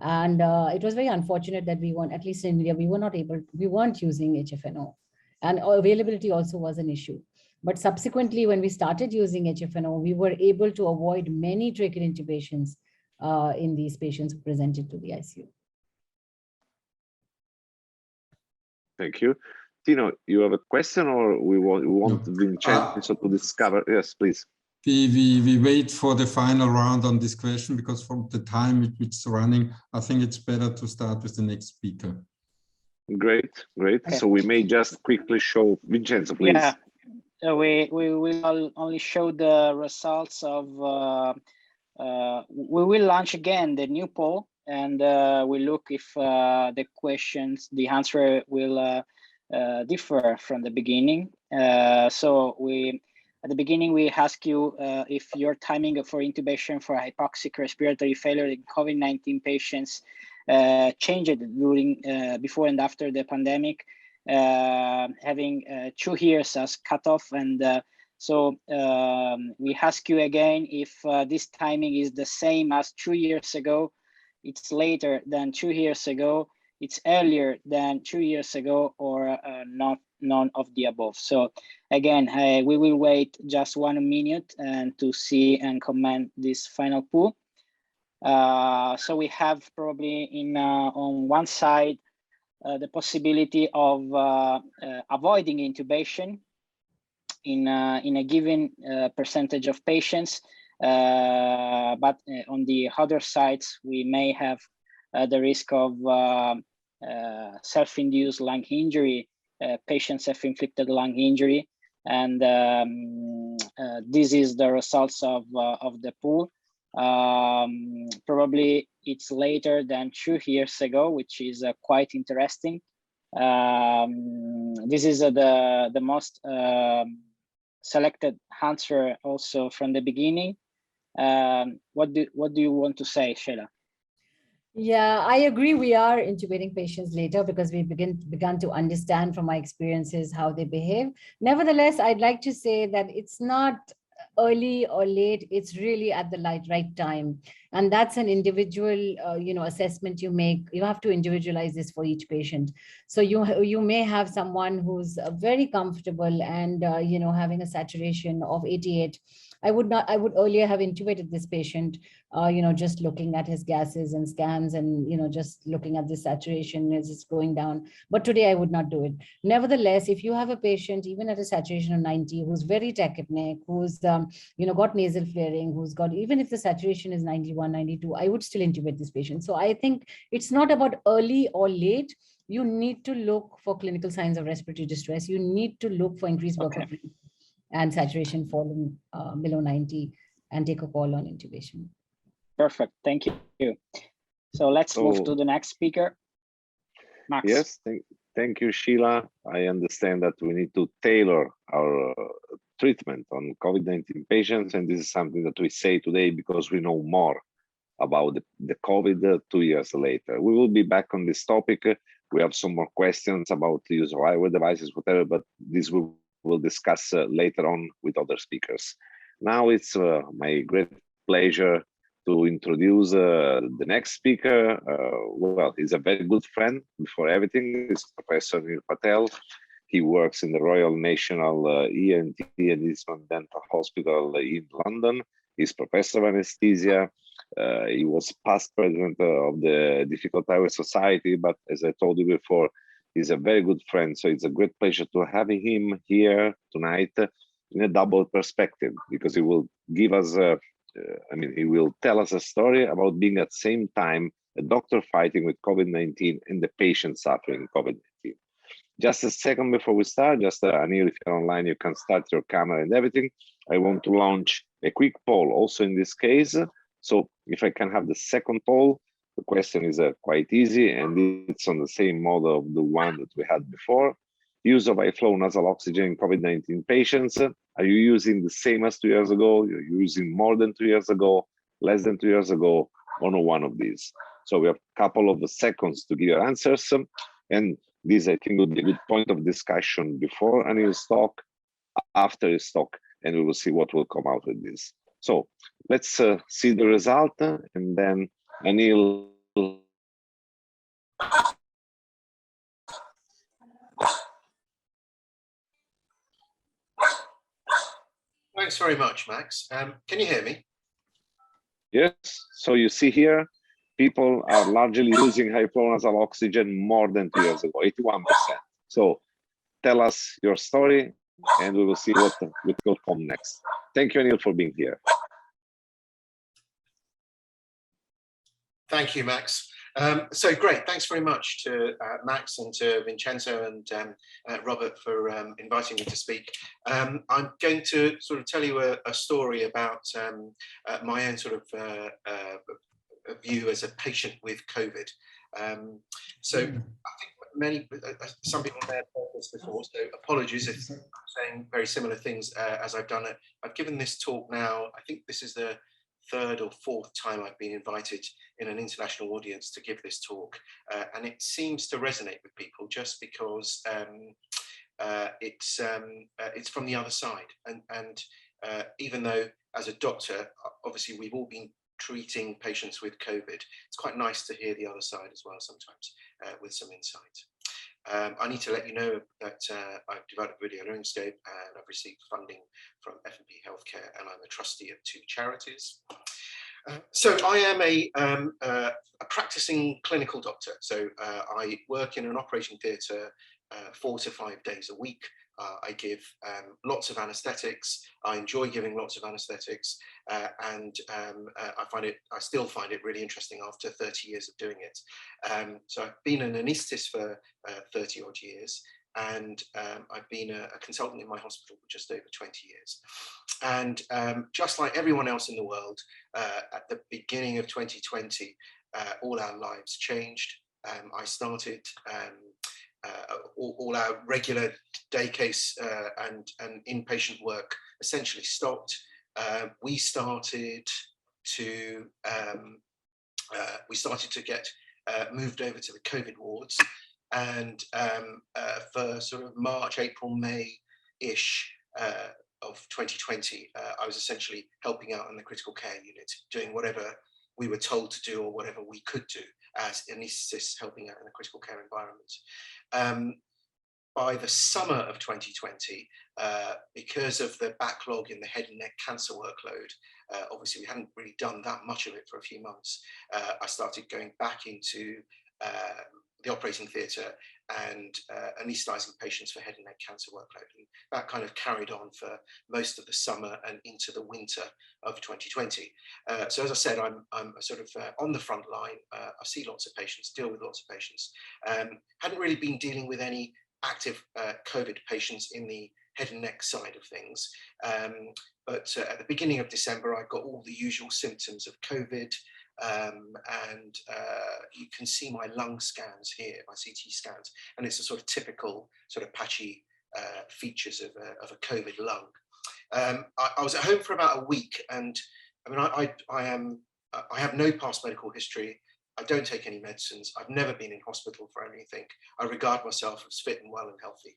And it was very unfortunate that we weren't, at least in India, we weren't using HFNO, and availability also was an issue. But subsequently, when we started using HFNO, we were able to avoid many tracheal intubations in these patients who presented to the ICU. Thank you. Tino, you have a question, or we want No. Vincenzo to discover? Yes, please. We wait for the final round on this question, because from the time it's running, I think it's better to start with the next speaker. Great, great. Okay. So we may just quickly show Vincenzo, please. Yeah, we will only show the results of. We will launch again the new poll, and we look if the questions, the answer will differ from the beginning. So at the beginning, we ask you if your timing for intubation for hypoxic respiratory failure in COVID-19 patients changed during, before and after the pandemic, having 2 years as cutoff. And so we ask you again if this timing is the same as 2 years ago, it's later than 2 years ago, it's earlier than 2 years ago, or none of the above. So again, we will wait just 1 minute and to see and comment this final pool. So we have probably on one side the possibility of avoiding intubation in a given percentage of patients, but on the other sides we may have the risk of self-induced lung injury, patients have inflicted lung injury, and this is the results of the pool. Probably it's later than 2 years ago, which is quite interesting. This is the most selected answer also from the beginning. What do you want to say, Sheila? Yeah, I agree. We are intubating patients later because we began to understand from our experiences how they behave. Nevertheless, I'd like to say that it's not early or late, it's really at the right time. And that's an individual, assessment you make. You have to individualize this for each patient. So you may have someone who's very comfortable and, having a saturation of 88. I would earlier have intubated this patient, just looking at his gases and scans and, just looking at the saturation as it's going down. But today I would not do it. Nevertheless, if you have a patient, even at a saturation of 90, who's very tachypneic, who's, got nasal flaring, who's got, even if the saturation is 91, 92, I would still intubate this patient. So I think it's not about early or late. You need to look for clinical signs of respiratory distress. You need to look for increased work of breathing and saturation falling below 90 and take a call on intubation. Perfect, thank you. So let's move to the next speaker. Max. Yes, thank you, Sheila. I understand that we need to tailor our treatment on COVID-19 patients, and this is something that we say today because we know more about the COVID 2 years later. We will be back on this topic. We have some more questions about the use of eyewear devices, whatever, but this we'll discuss later on with other speakers. Now it's my great pleasure to introduce the next speaker. Well, he's a very good friend before everything. He's Professor Neil Patel. He works in the Royal National ENT and Eastman Dental Hospital in London. He's Professor of Anesthesia. He was past president of the Difficult Eyewear Society, but as I told you before, he's a very good friend. So it's a great pleasure to have him here tonight in a double perspective, because he will give us, he will tell us a story about being at the same time a doctor fighting with COVID-19 and the patient suffering COVID-19. Just a second before we start, just Anil, if you're online, you can start your camera and everything. I want to launch a quick poll also in this case. So if I can have the second poll, the question is quite easy, and it's on the same model of the one that we had before. Use of high-flow nasal oxygen in COVID-19 patients. Are you using the same as 2 years ago? You're using more than 2 years ago, less than 2 years ago, or no one of these? So we have a couple of seconds to give your answers. And this, I think, would be a good point of discussion before Anil's talk, after his talk, and we will see what will come out with this. So let's see the result, and then Anil. Thanks very much, Max. Can you hear me? Yes, so you see here, people are largely using hyponasal oxygen more than 2 years ago, 81%. So tell us your story and we will see what will come next. Thank you, Anil, for being here. Thank you, Max. So great, thanks very much to Max and to Vincenzo and Robert for inviting me to speak. I'm going to sort of tell you a story about my own sort of view as a patient with COVID. So I think some people may have heard this before, so apologies if I'm saying very similar things as I've done it. I've given this talk now, I think this is the third or fourth time I've been invited in an international audience to give this talk, and it seems to resonate with people just because it's from the other side, and even though as a doctor, obviously we've all been treating patients with COVID, it's quite nice to hear the other side as well sometimes with some insight. I need to let you know that I've developed a video learning scope and I've received funding from F&P Healthcare, and I'm a trustee of 2 charities. So I am a practicing clinical doctor. So I work in an operating theatre 4 to 5 days a week. I give lots of anaesthetics. I enjoy giving lots of anaesthetics, and I still find it really interesting after 30 years of doing it. So I've been an anaesthetist for 30 odd years, and I've been a consultant in my hospital for just over 20 years. And just like everyone else in the world, at the beginning of 2020, all our lives changed. I started all our regular day case and inpatient work essentially stopped. We started to get moved over to the COVID wards, and for sort of March, April, May-ish of 2020, I was essentially helping out in the critical care unit, doing whatever we were told to do or whatever we could do as anaesthetists helping out in a critical care environment. By the summer of 2020, because of the backlog in the head and neck cancer workload, obviously we hadn't really done that much of it for a few months. I started going back into the operating theatre and anaesthetising patients for head and neck cancer workload. And that kind of carried on for most of the summer and into the winter of 2020. So as I said, I'm sort of on the front line. I see lots of patients, deal with lots of patients. Hadn't really been dealing with any active COVID patients in the head and neck side of things. But at the beginning of December, I got all the usual symptoms of COVID. And you can see my lung scans here, my CT scans, and it's a sort of typical sort of patchy features of a COVID lung. I was at home for about a week, and I mean, I have no past medical history. I don't take any medicines. I've never been in hospital for anything. I regard myself as fit and well and healthy.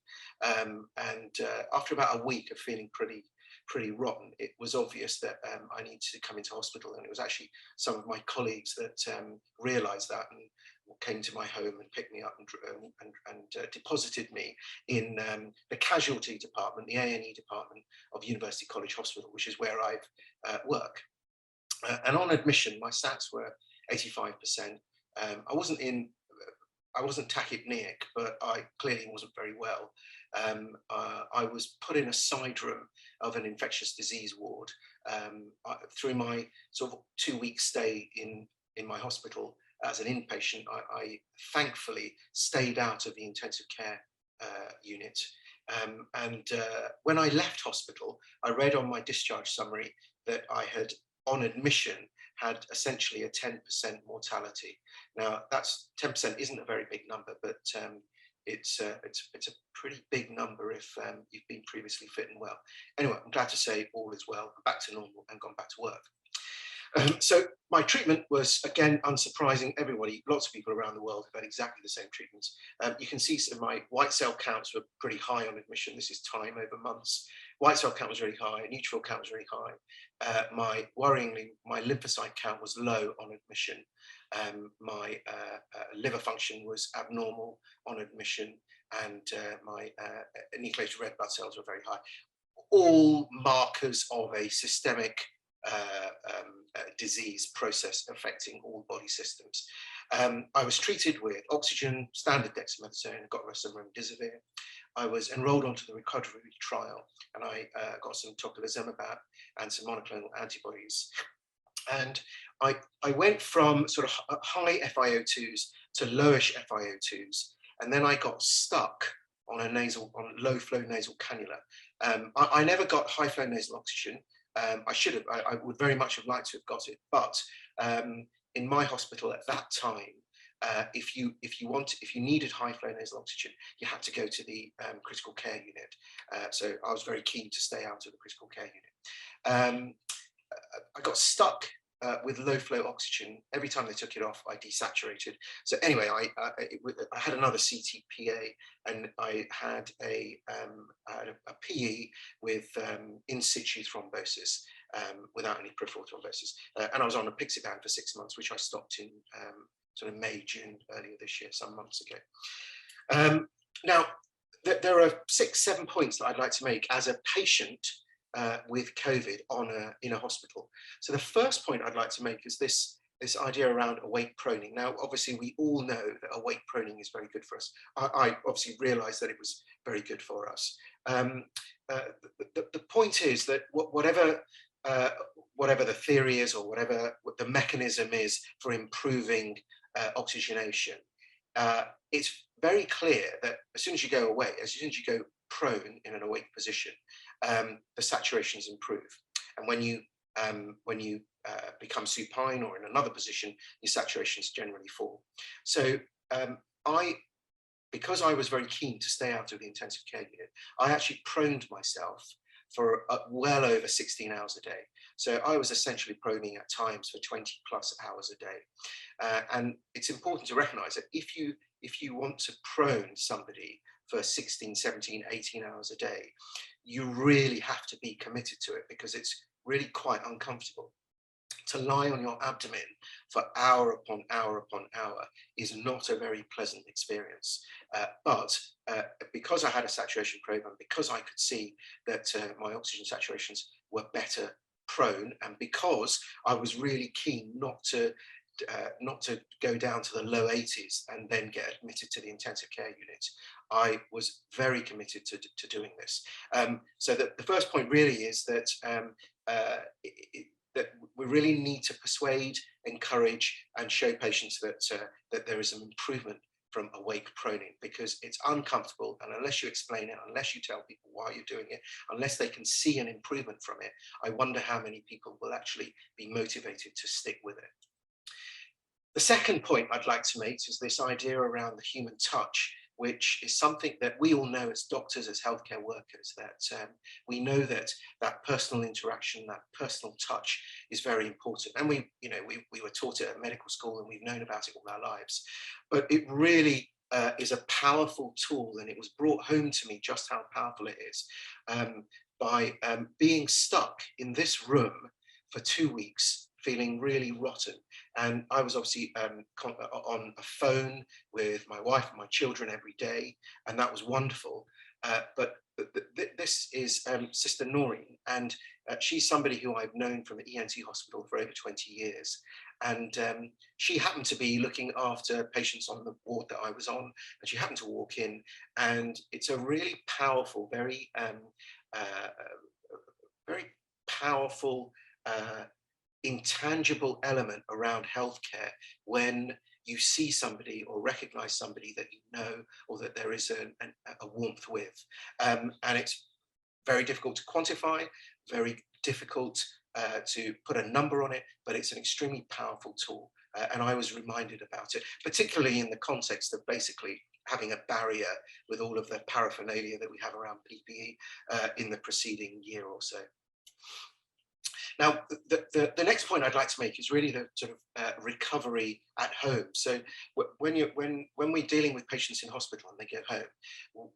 And after about a week of feeling pretty rotten, it was obvious that I needed to come into hospital, and it was actually some of my colleagues that realised that and came to my home and picked me up and deposited me in the casualty department, the A&E department of University College Hospital, which is where I work. And on admission, my stats were 85%. I wasn't tachypneic, but I clearly wasn't very well. I was put in a side room of an infectious disease ward. Through my sort of 2-week stay in my hospital as an inpatient, I thankfully stayed out of the intensive care unit. And when I left hospital, I read on my discharge summary that I had, on admission, had essentially a 10% mortality. Now, that's 10% isn't a very big number, but it's a pretty big number if you've been previously fit and well. Anyway, I'm glad to say all is well, I'm back to normal and gone back to work. So my treatment was, again, unsurprising. Lots of people around the world have had exactly the same treatments. You can see some of my white cell counts were pretty high on admission. This is time over months. White cell count was really high, neutrophil count was really high. Worryingly, my lymphocyte count was low on admission. My liver function was abnormal on admission, and my enucleated red blood cells were very high. all markers of a systemic disease process affecting all body systems. I was treated with oxygen, standard dexamethasone, got some remdesivir. I was enrolled onto the recovery trial, and I got some tocilizumab and some monoclonal antibodies. And I went from sort of high FiO2s to lowish FiO2s, and then I got stuck on a low flow nasal cannula. I never got high flow nasal oxygen. I should have. I would very much have liked to have got it, but in my hospital at that time, if you needed high flow nasal oxygen, you had to go to the critical care unit. So I was very keen to stay out of the critical care unit. I got stuck with low flow oxygen. Every time they took it off, I desaturated. So anyway, I had another CTPA, and I had a PE with in situ thrombosis without any peripheral thrombosis. And I was on a Pixiban for 6 months, which I stopped in sort of May, June earlier this year, some months ago. Now, there are 6-7 points that I'd like to make as a patient with COVID in a hospital. So the first point I'd like to make is this idea around awake proning. Now, obviously, we all know that awake proning is very good for us. I obviously realized that it was very good for us. The point is that whatever the theory is, or whatever the mechanism is for improving oxygenation, it's very clear that as soon as you go away, as soon as you go prone in an awake position, the saturations improve. And when you become supine or in another position, your saturations generally fall. So because I was very keen to stay out of the intensive care unit, I actually proned myself for well over 16 hours a day. So I was essentially proning at times for 20+ hours a day. And it's important to recognize that if you want to prone somebody for 16, 17, 18 hours a day, you really have to be committed to it, because it's really quite uncomfortable. To lie on your abdomen for hour upon hour upon hour is not a very pleasant experience. But because I had a saturation probe, and because I could see that my oxygen saturations were better prone, and because I was really keen not to go down to the low 80s and then get admitted to the intensive care unit, I was very committed to doing this. So the first point really is that that we really need to persuade, encourage, and show patients that there is an improvement from awake proning, because it's uncomfortable, and unless you explain it, unless you tell people why you're doing it, unless they can see an improvement from it, I wonder how many people will actually be motivated to stick with it. The second point I'd like to make is this idea around the human touch, which is something that we all know as doctors, as healthcare workers, that we know that personal interaction, that personal touch is very important. And we were taught it at medical school, and we've known about it all our lives. But it really is a powerful tool, and it was brought home to me just how powerful it is by being stuck in this room for 2 weeks, feeling really rotten. And I was obviously on a phone with my wife and my children every day, and that was wonderful. But this is Sister Noreen, and she's somebody who I've known from the ENT hospital for over 20 years. And she happened to be looking after patients on the ward that I was on, and she happened to walk in, and it's a really powerful, very powerful, intangible element around healthcare when you see somebody or recognize somebody that you know, or that there is a warmth with. And it's very difficult to quantify, very difficult to put a number on it, but it's an extremely powerful tool. And I was reminded about it, particularly in the context of basically having a barrier with all of the paraphernalia that we have around PPE in the preceding year or so. Now, the next point I'd like to make is really the sort of recovery at home. So when we're dealing with patients in hospital and they get home,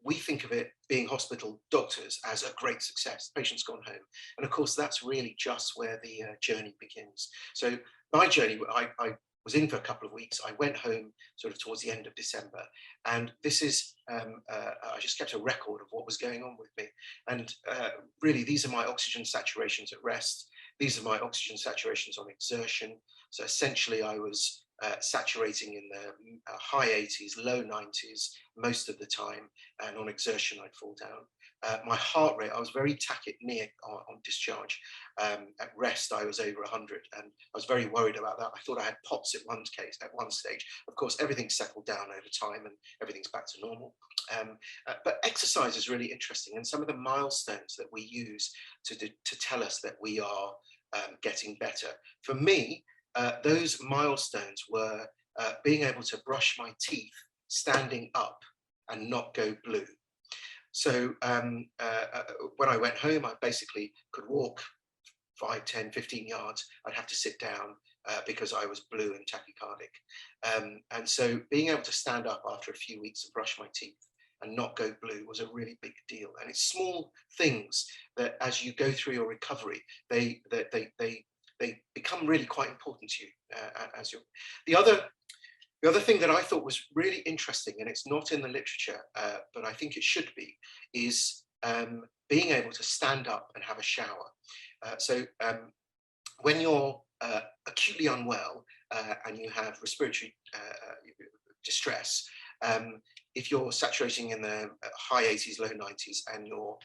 we think of it, being hospital doctors, as a great success. The patient's gone home. And of course, that's really just where the journey begins. So my journey, I was in for a couple of weeks. I went home sort of towards the end of December, and this is, I just kept a record of what was going on with me. And really, these are my oxygen saturations at rest. These are my oxygen saturations on exertion. So essentially, I was saturating in the high 80s, low 90s most of the time, and on exertion, I'd fall down. My heart rate, I was very tachypneic on discharge. At rest, I was over 100, and I was very worried about that. I thought I had POTS at one stage. Of course, everything's settled down over time, and everything's back to normal. But exercise is really interesting, and some of the milestones that we use to tell us that we are getting better. For me, those milestones were being able to brush my teeth standing up and not go blue. So when I went home, I basically could walk 5, 10, 15 yards. I'd have to sit down because I was blue and tachycardic. And so being able to stand up after a few weeks and brush my teeth and not go blue was a really big deal. And it's small things that as you go through your recovery, they become really quite important to you. The other thing that I thought was really interesting, and it's not in the literature, but I think it should be, is being able to stand up and have a shower. So when you're acutely unwell and you have respiratory distress, if you're saturating in the high 80s, low 90s, and you're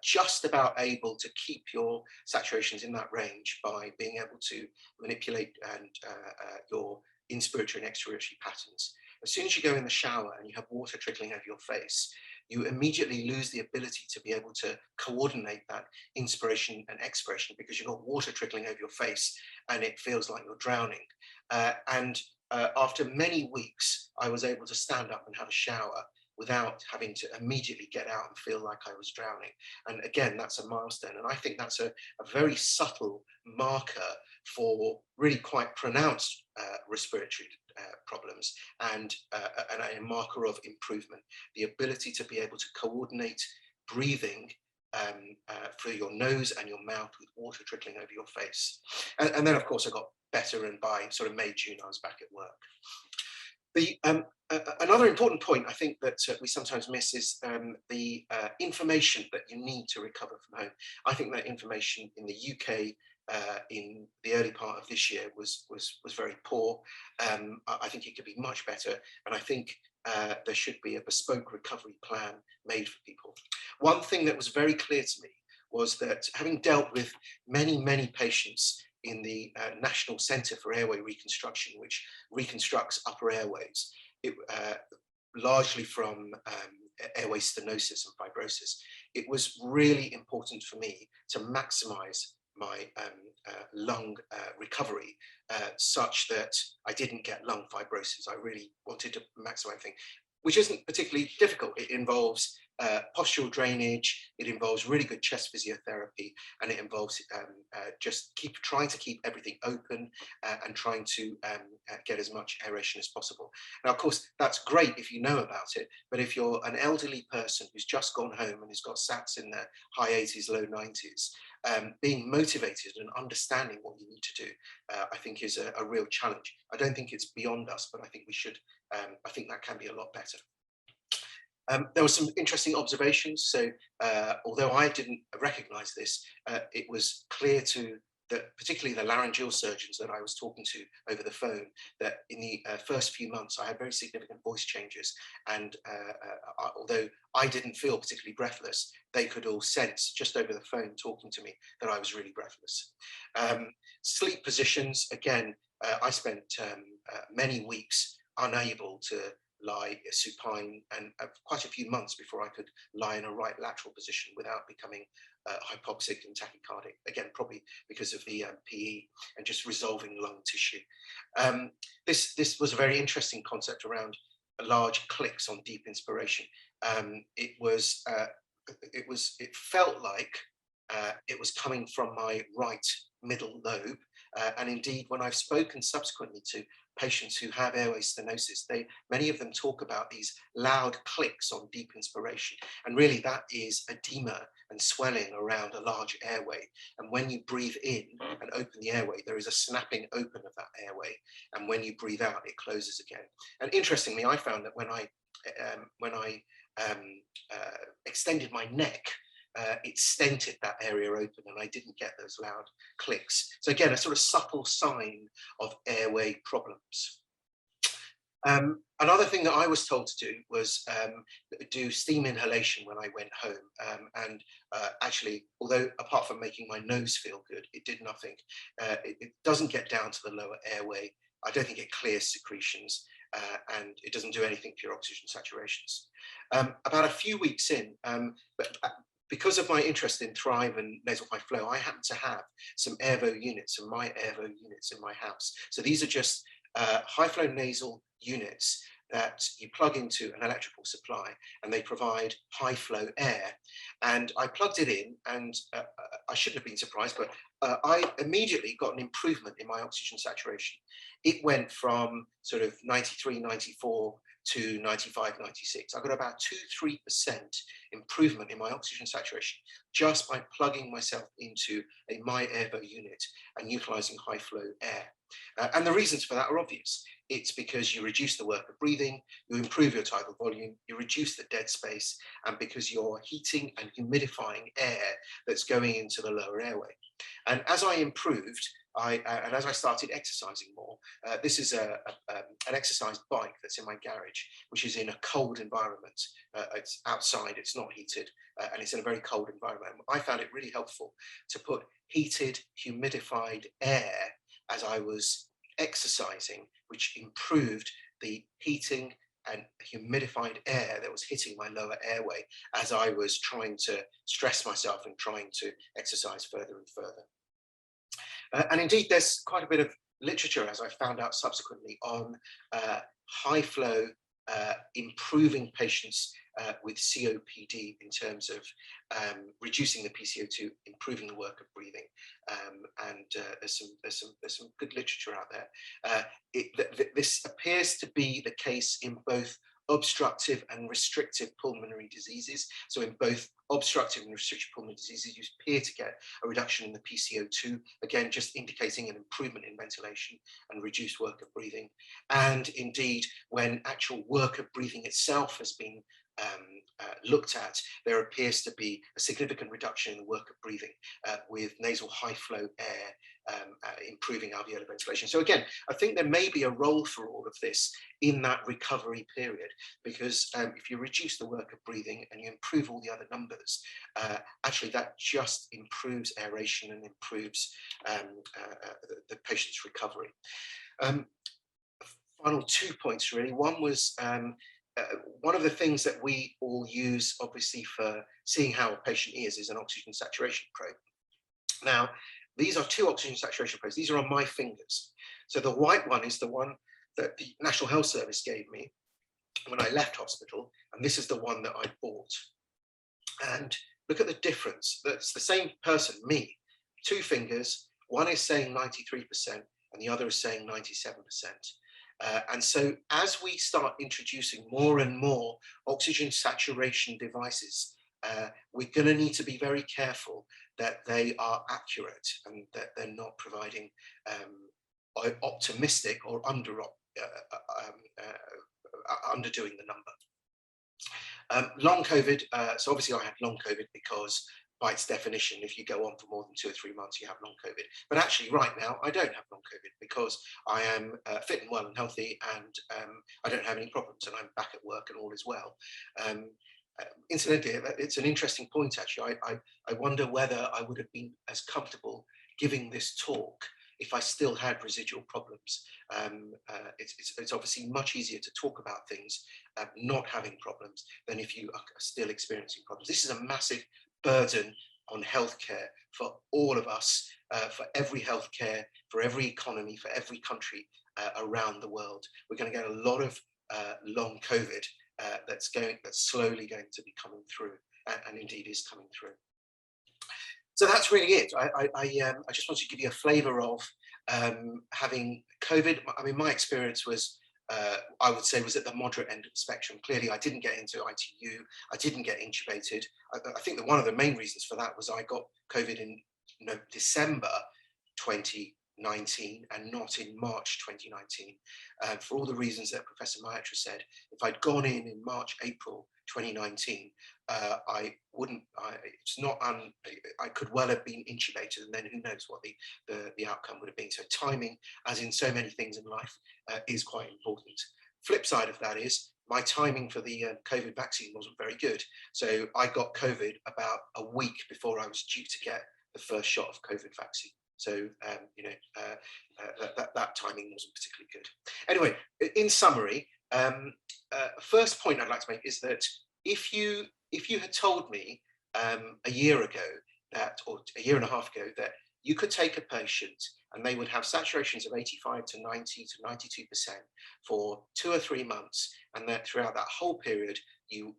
just about able to keep your saturations in that range by being able to manipulate and your inspiratory and expiratory patterns. As soon as you go in the shower and you have water trickling over your face, you immediately lose the ability to be able to coordinate that inspiration and expiration because you've got water trickling over your face and it feels like you're drowning. After many weeks, I was able to stand up and have a shower without having to immediately get out and feel like I was drowning. And again, that's a milestone. And I think that's a very subtle marker for really quite pronounced respiratory problems and a marker of improvement. The ability to be able to coordinate breathing through your nose and your mouth with water trickling over your face. And then, of course, I got better, and by sort of May, June, I was back at work. Another important point I think that we sometimes miss is the information that you need to recover from home. I think that information in the UK in the early part of this year was very poor. I think it could be much better, and I think there should be a bespoke recovery plan made for people. One thing that was very clear to me was that having dealt with many patients in the National Centre for Airway Reconstruction, which reconstructs upper airways, largely from airway stenosis and fibrosis, it was really important for me to maximise my lung recovery such that I didn't get lung fibrosis. I really wanted to maximise things, which isn't particularly difficult. It involves postural drainage, it involves really good chest physiotherapy, and it involves just trying to keep everything open and trying to get as much aeration as possible. Now, of course, that's great if you know about it, but if you're an elderly person who's just gone home and has got SATs in the high 80s, low 90s, being motivated and understanding what you need to do, I think is a real challenge. I don't think it's beyond us, but I think we should, I think that can be a lot better. There were some interesting observations. So although I didn't recognize this, it was clear to that, particularly the laryngeal surgeons that I was talking to over the phone, that in the first few months I had very significant voice changes. And although I didn't feel particularly breathless, they could all sense just over the phone talking to me that I was really breathless. Sleep positions, again, I spent many weeks unable to lie supine, and quite a few months before I could lie in a right lateral position without becoming hypoxic and tachycardic, again probably because of the PE and just resolving lung tissue. This was a very interesting concept around large clicks on deep inspiration. It felt like it was coming from my right middle lobe, and indeed when I've spoken subsequently to patients who have airway stenosis, many of them talk about these loud clicks on deep inspiration, and really that is edema and swelling around a large airway. And when you breathe in and open the airway, there is a snapping open of that airway, and when you breathe out, it closes again. And interestingly, I found that when I extended my neck, it stented that area open, and I didn't get those loud clicks. So again, a sort of subtle sign of airway problems. Another thing that I was told to do was do steam inhalation when I went home. Actually, although apart from making my nose feel good, it did nothing. It doesn't get down to the lower airway. I don't think it clears secretions, and it doesn't do anything to your oxygen saturations. About a few weeks in, because of my interest in Thrive and nasal high flow, I happen to have some Airvo units, and my Airvo units in my house. So these are just high flow nasal units that you plug into an electrical supply, and they provide high flow air. And I plugged it in, and I shouldn't have been surprised, but I immediately got an improvement in my oxygen saturation. It went from sort of 93, 94 to 95, 96. I got about 2-3% improvement in my oxygen saturation just by plugging myself into a My Airvo unit and utilizing high flow air. And the reasons for that are obvious. It's because you reduce the work of breathing, you improve your tidal volume, you reduce the dead space, and because you're heating and humidifying air that's going into the lower airway. And as I improved, and as I started exercising more, this is an exercise bike that's in my garage, which is in a cold environment. It's outside, it's not heated, and it's in a very cold environment. I found it really helpful to put heated, humidified air as I was exercising, which improved the heating and humidified air that was hitting my lower airway as I was trying to stress myself and trying to exercise further and further. And indeed, there's quite a bit of literature, as I found out subsequently, on high flow improving patients with COPD in terms of reducing the PCO2, improving the work of breathing, and there's some good literature out there. This appears to be the case in both obstructive and restrictive pulmonary diseases. So in both obstructive and restrictive pulmonary diseases, you appear to get a reduction in the PCO2, again, just indicating an improvement in ventilation and reduced work of breathing. And indeed, when actual work of breathing itself has been looked at, there appears to be a significant reduction in the work of breathing with nasal high flow air improving alveolar ventilation. So again, I think there may be a role for all of this in that recovery period, because if you reduce the work of breathing and you improve all the other numbers, actually that just improves aeration and improves the patient's recovery. Final 2 points really. One was one of the things that we all use, obviously, for seeing how a patient is an oxygen saturation probe. Now, these are 2 oxygen saturation probes. These are on my fingers. So the white one is the one that the National Health Service gave me when I left hospital, and this is the one that I bought. And look at the difference. That's the same person, me, 2 fingers. One is saying 93%, and the other is saying 97%. And so as we start introducing more and more oxygen saturation devices, we're going to need to be very careful that they are accurate and that they're not providing optimistic or underdoing the number. Long COVID, so obviously I had long COVID because by its definition, if you go on for more than 2 or 3 months, you have long COVID. But actually right now, I don't have long COVID because I am fit and well and healthy, and I don't have any problems, and I'm back at work and all is well. Incidentally, it's an interesting point, actually. I wonder whether I would have been as comfortable giving this talk if I still had residual problems. It's obviously much easier to talk about things not having problems than if you are still experiencing problems. This is a massive burden on healthcare for all of us, for every healthcare, for every economy, for every country around the world. We're going to get a lot of long COVID that's slowly going to be coming through, and indeed is coming through. So that's really it. I just want to give you a flavour of having COVID. I mean, my experience was, I would say, was at the moderate end of the spectrum. Clearly, I didn't get into ITU. I didn't get intubated. I think that one of the main reasons for that was I got COVID in December 2019 and not in March 2019. For all the reasons that Professor Maitra said, if I'd gone in March, April 2019, I could well have been intubated, and then who knows what the outcome would have been. So timing, as in so many things in life, is quite important. Flip side of that is my timing for the COVID vaccine wasn't very good. So I got COVID about a week before I was due to get the first shot of COVID vaccine. So, that timing wasn't particularly good. Anyway, in summary, first point I'd like to make is that if you had told me a year ago or a year and a half ago that you could take a patient and they would have saturations of 85 to 90 to 92% for 2 or 3 months, and that throughout that whole period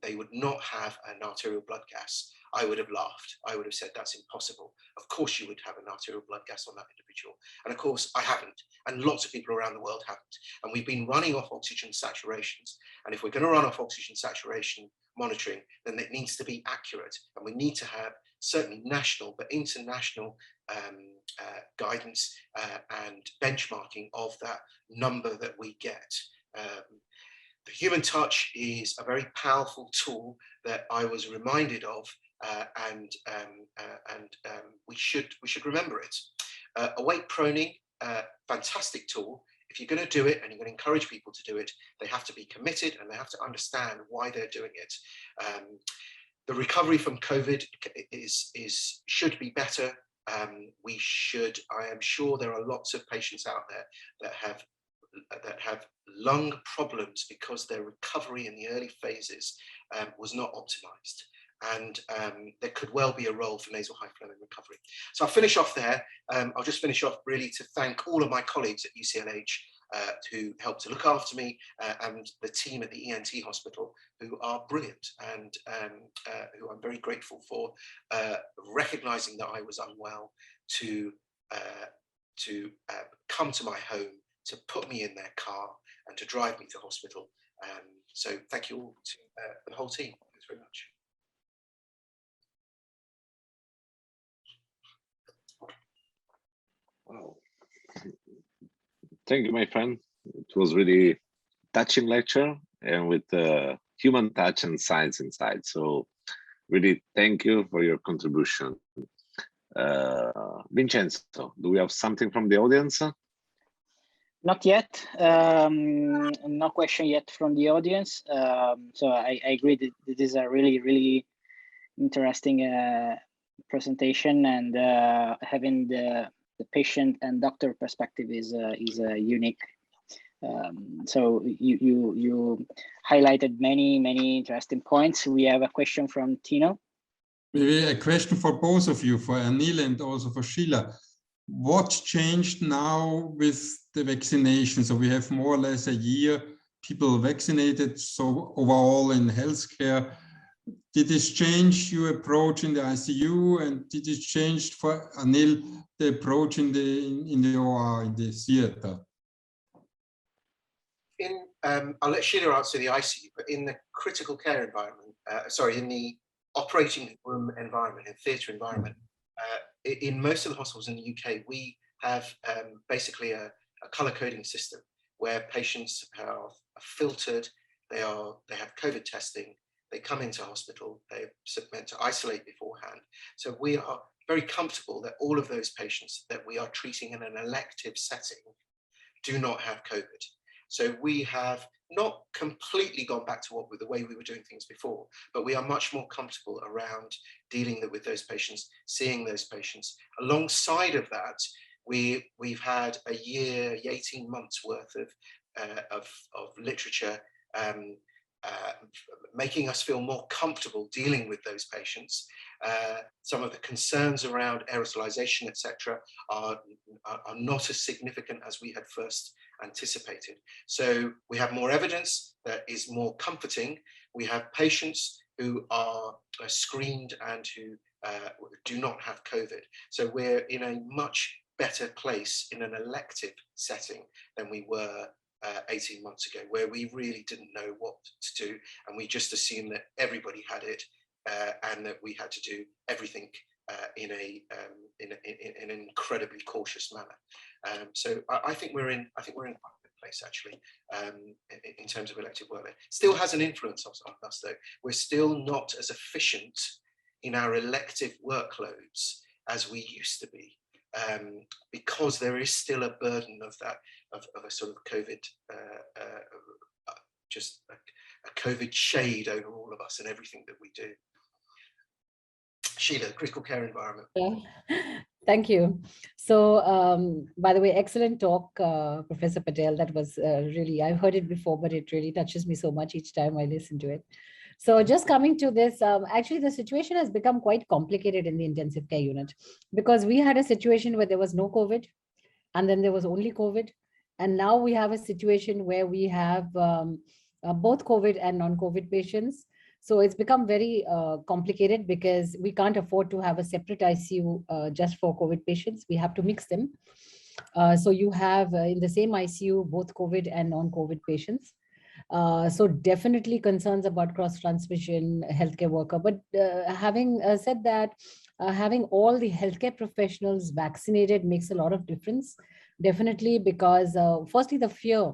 they would not have an arterial blood gas, I would have laughed. I would have said that's impossible. Of course you would have an arterial blood gas on that individual. And of course I haven't, and lots of people around the world haven't. And we've been running off oxygen saturations. And if we're going to run off oxygen saturation monitoring, then it needs to be accurate. And we need to have certainly national, but international guidance and benchmarking of that number that we get. The human touch is a very powerful tool that I was reminded of, and we should remember it. Awake proning, fantastic tool. If you're going to do it and you're going to encourage people to do it, they have to be committed and they have to understand why they're doing it. The recovery from COVID should be better. I am sure there are lots of patients out there that have lung problems because their recovery in the early phases was not optimized. And there could well be a role for nasal high flow in recovery. So I'll finish off there. I'll just finish off really to thank all of my colleagues at UCLH who helped to look after me, and the team at the ENT hospital who are brilliant, and who I'm very grateful for recognizing that I was unwell to come to my home, to put me in their car and to drive me to hospital. So thank you all to the whole team. Thanks very much. Wow. Thank you, my friend. It was really touching lecture, and with human touch and science inside. So really thank you for your contribution. Vincenzo, do we have something from the audience? Not yet. No question yet from the audience. So I agree that this is a really, really interesting presentation, and having the patient and doctor perspective is unique. So you highlighted many interesting points. We have a question from Tino. Maybe a question for both of you, for Anil and also for Sheila. What's changed now with the vaccination? So we have more or less a year people vaccinated. So overall in healthcare, did this change your approach in the ICU, and did it change for Anil the approach in the OR, in the theater? I'll let Sheila answer the ICU, but in the critical care environment, in the operating room environment, in theatre environment, in most of the hospitals in the UK, we have basically a colour coding system where patients are filtered, they have COVID testing, they come into hospital, they're meant to isolate beforehand. So we are very comfortable that all of those patients that we are treating in an elective setting do not have COVID. So we have not completely gone back to the way we were doing things before, but we are much more comfortable around dealing with those patients, seeing those patients. Alongside of that, we've had a year, 18 months worth of literature making us feel more comfortable dealing with those patients. Some of the concerns around aerosolization, etc., are not as significant as we had first anticipated. So we have more evidence that is more comforting. We have patients who are screened and who do not have COVID. So we're in a much better place in an elective setting than we were 18 months ago, where we really didn't know what to do, and we just assumed that everybody had it, and that we had to do everything in an incredibly cautious manner. So I think we're in quite a good place actually in terms of elective work. Still has an influence on us though. We're still not as efficient in our elective workloads as we used to be, because there is still a burden of that of a sort of COVID, just a COVID shade over all of us and everything that we do. Sheila, critical care environment. Yeah. Thank you. So, by the way, excellent talk, Professor Patel. That was really, I've heard it before, but it really touches me so much each time I listen to it. So just coming to this, actually the situation has become quite complicated in the intensive care unit, because we had a situation where there was no COVID and then there was only COVID. And now we have a situation where we have both COVID and non-COVID patients. So it's become very complicated because we can't afford to have a separate ICU just for COVID patients. We have to mix them. So you have in the same ICU, both COVID and non-COVID patients. So definitely concerns about cross-transmission, healthcare worker. But having said that, having all the healthcare professionals vaccinated makes a lot of difference. Definitely, because firstly, the fear.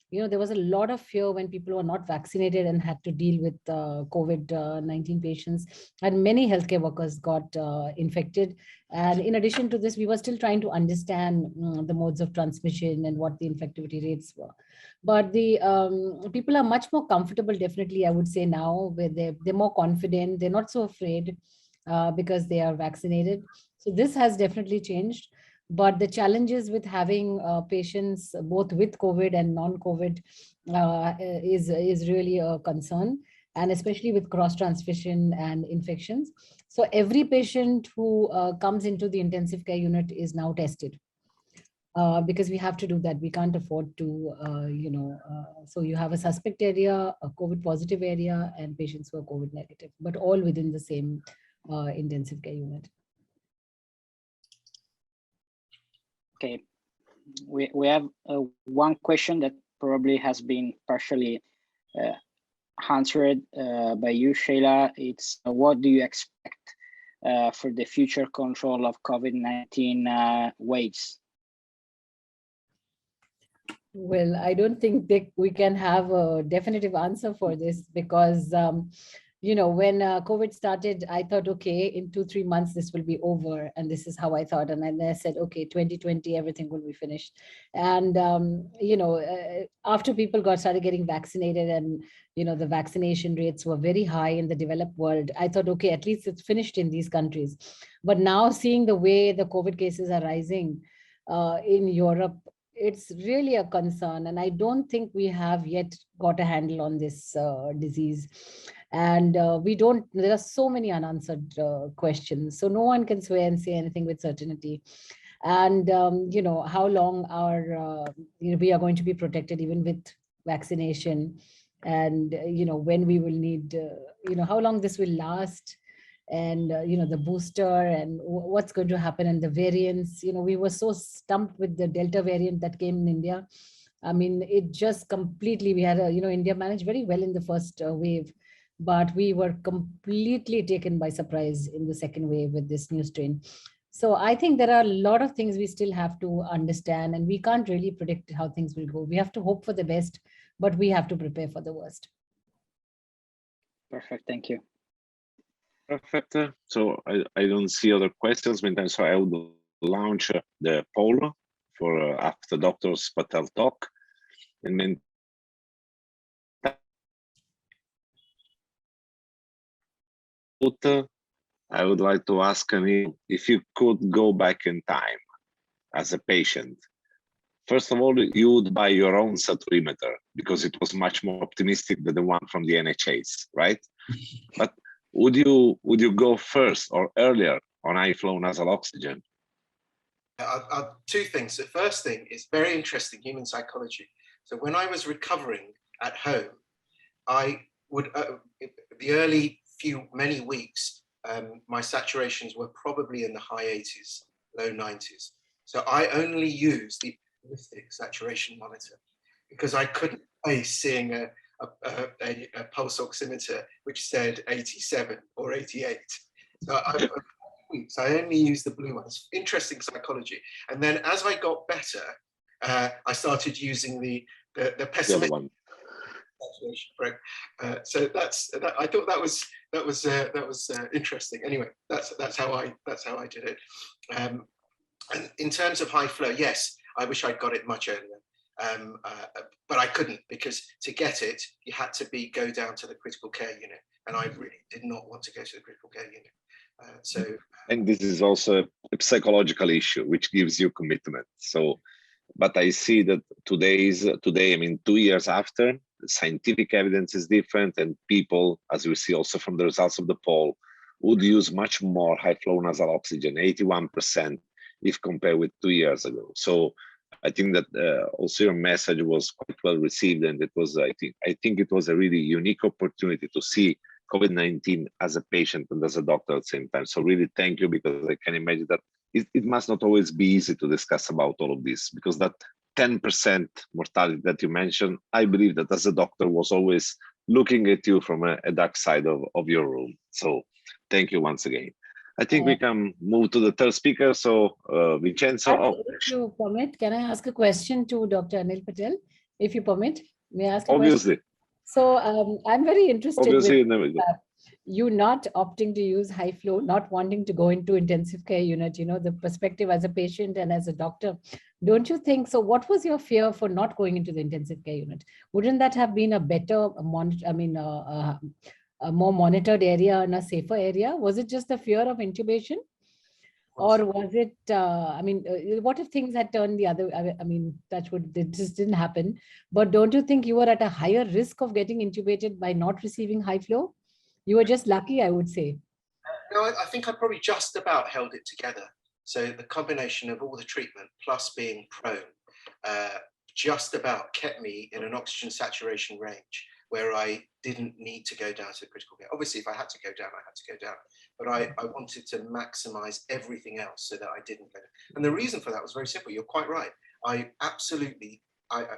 There was a lot of fear when people were not vaccinated and had to deal with COVID-19 patients, and many healthcare workers got infected. And in addition to this, we were still trying to understand the modes of transmission and what the infectivity rates were. But the people are much more comfortable, definitely, I would say now, where they're more confident, they're not so afraid because they are vaccinated. So this has definitely changed. But the challenges with having patients both with COVID and non-COVID is really a concern, and especially with cross-transmission and infections. So every patient who comes into the intensive care unit is now tested. Because we have to do that. We can't afford to, so you have a suspect area, a COVID positive area, and patients who are COVID negative, but all within the same intensive care unit. Okay, we have one question that probably has been partially answered by you, Sheila. It's what do you expect for the future control of COVID-19 waves? Well, I don't think we can have a definitive answer for this because, when COVID started, I thought, okay, in 2-3 months, this will be over. And this is how I thought. And then I said, okay, 2020, everything will be finished. And, after people started getting vaccinated and, the vaccination rates were very high in the developed world, I thought, okay, at least it's finished in these countries. But now seeing the way the COVID cases are rising in Europe, it's really a concern. And I don't think we have yet got a handle on this disease. And there are so many unanswered questions. So no one can swear and say anything with certainty. And, how long we are going to be protected even with vaccination, and, when we will need, how long this will last, and the booster and what's going to happen, and the variants. We were so stumped with the Delta variant that came in India. I mean, it just completely, we had India managed very well in the first wave, but we were completely taken by surprise in the second wave with this new strain. So I think there are a lot of things we still have to understand, and we can't really predict how things will go. We have to hope for the best, but we have to prepare for the worst. Perfect, thank you. Perfect. So I don't see other questions. Meantime, so I would launch the poll for after Dr. Patel talk. And then I would like to ask Anil if you could go back in time as a patient. First of all, you would buy your own saturimeter because it was much more optimistic than the one from the NHS, right? But would you go first or earlier on high flow nasal oxygen? Two things. The first thing is very interesting, human psychology. So when I was recovering at home, I would, the early many weeks, my saturations were probably in the high 80s, low 90s. So I only used the holistic saturation monitor because I couldn't face seeing a pulse oximeter which said 87 or 88. So weeks. I only used the blue ones. Interesting psychology. And then as I got better, I started using the pessimistic one. saturation break. So I thought that was interesting. Anyway, that's how I did it. And in terms of high flow, yes, I wish I'd got it much earlier. But I couldn't, because to get it, you had to go down to the critical care unit, and I really did not want to go to the critical care unit. And this is also a psychological issue, which gives you commitment. So, but I see that today, I mean, 2 years after, scientific evidence is different, and people, as we see also from the results of the poll, would use much more high flow nasal oxygen, 81%, if compared with 2 years ago. So I think that also your message was quite well received, and it was, I think it was a really unique opportunity to see COVID-19 as a patient and as a doctor at the same time. So really thank you, because I can imagine that it must not always be easy to discuss about all of this, because that 10% mortality that you mentioned, I believe that as a doctor was always looking at you from a dark side of your room. So thank you once again. I think we can move to the third speaker. So Vincenzo. If you permit, can I ask a question to Dr. Anil Patel? If you permit, may I ask a Obviously. question? So I'm very interested Obviously, with you not opting to use high flow, not wanting to go into intensive care unit, you know, the perspective as a patient and as a doctor. Don't you think so? What was your fear for not going into the intensive care unit? Wouldn't that have been a better, a more monitored area and a safer area? Was it just the fear of intubation? Or was it, what if things had turned the other, it just didn't happen. But don't you think you were at a higher risk of getting intubated by not receiving high flow? You were just lucky, I would say. No, I think I probably just about held it together. So the combination of all the treatment plus being prone just about kept me in an oxygen saturation range where I didn't need to go down to the critical care. Obviously, if I had to go down, I had to go down. But I wanted to maximize everything else so that I didn't go down. And the reason for that was very simple. You're quite right. I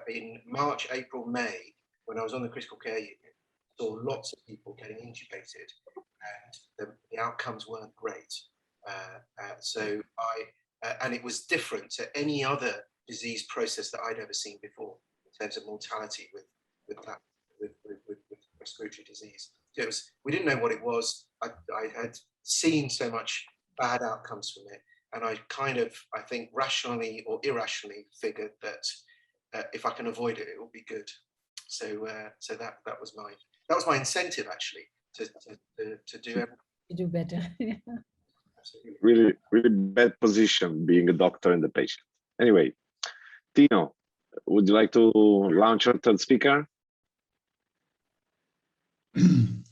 in March, April, May, when I was on the critical care unit, saw lots of people getting intubated, and the outcomes weren't great. And it was different to any other disease process that I'd ever seen before in terms of mortality with respiratory disease. So we didn't know what it was. I had seen so much bad outcomes from it, and I think rationally or irrationally figured that if I can avoid it, it will be good. So that was my incentive actually to do everything. To do better. Really, really bad position being a doctor and the patient. Anyway, Tino, would you like to launch our third speaker? I'm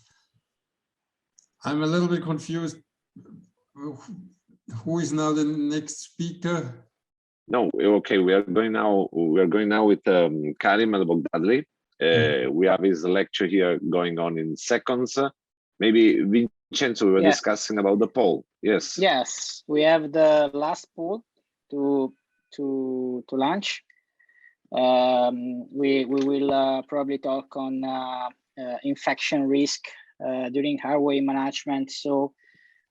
a little bit confused. Who is now the next speaker? No, okay. We are going now with Karim El-Bogdadli. We have his lecture here going on in seconds. Maybe Vincenzo, we were discussing about the poll. Yes. Yes, we have the last poll to launch. We will probably talk on infection risk during airway management. So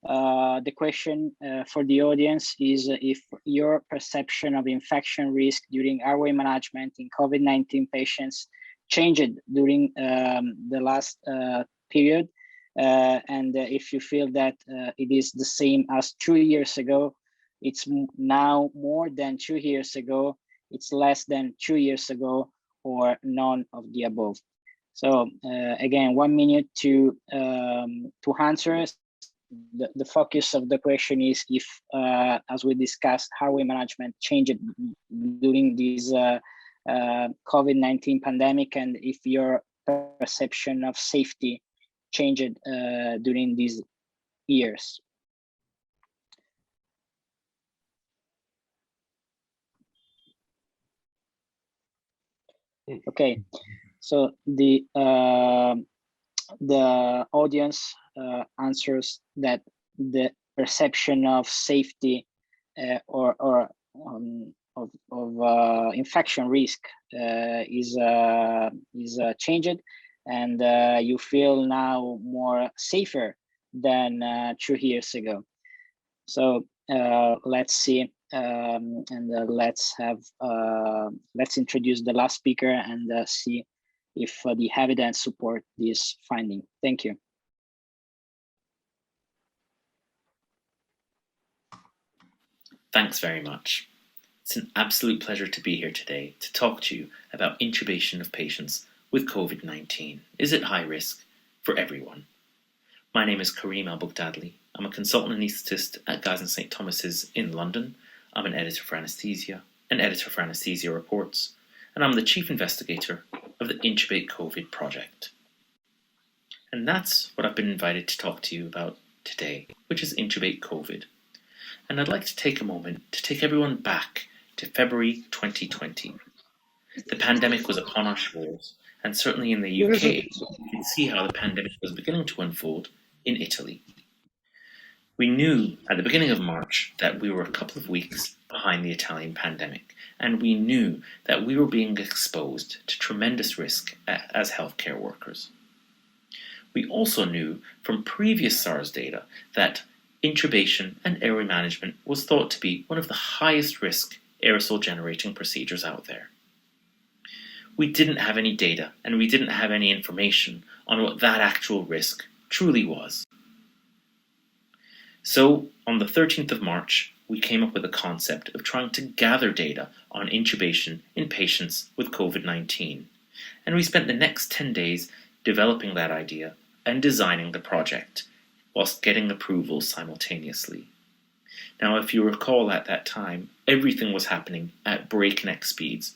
the question for the audience is if your perception of infection risk during airway management in COVID-19 patients changed during the last period, and if you feel that it is the same as 2 years ago, it's now more than 2 years ago, it's less than 2 years ago, or none of the above. So again, 1 minute to answer. The focus of the question is if, as we discussed, airway management changed during this COVID-19 pandemic, and if your perception of safety changed during these years. Okay, so the audience answers that the perception of safety of infection risk is changed, and you feel now more safer than 2 years ago. So let's see, and let's introduce the last speaker and see if the evidence support this finding. Thank you. Thanks very much. It's an absolute pleasure to be here today to talk to you about intubation of patients with COVID-19. Is it high risk? For everyone. My name is Karim Al-Bughdadli. I'm a consultant anaesthetist at Guy's and St Thomas's in London. I'm an editor for Anaesthesia, an editor for Anaesthesia Reports, and I'm the chief investigator of the Intubate COVID project. And that's what I've been invited to talk to you about today, which is Intubate COVID. And I'd like to take a moment to take everyone back to February 2020. The pandemic was upon our shores, and certainly in the UK, you can see how the pandemic was beginning to unfold in Italy. We knew at the beginning of March that we were a couple of weeks behind the Italian pandemic, and we knew that we were being exposed to tremendous risk as healthcare workers. We also knew from previous SARS data that intubation and airway management was thought to be one of the highest risk aerosol generating procedures out there. We didn't have any data and we didn't have any information on what that actual risk truly was. So on the 13th of March, we came up with a concept of trying to gather data on intubation in patients with COVID-19. And we spent the next 10 days developing that idea and designing the project, whilst getting approval simultaneously. Now, if you recall at that time, everything was happening at breakneck speeds.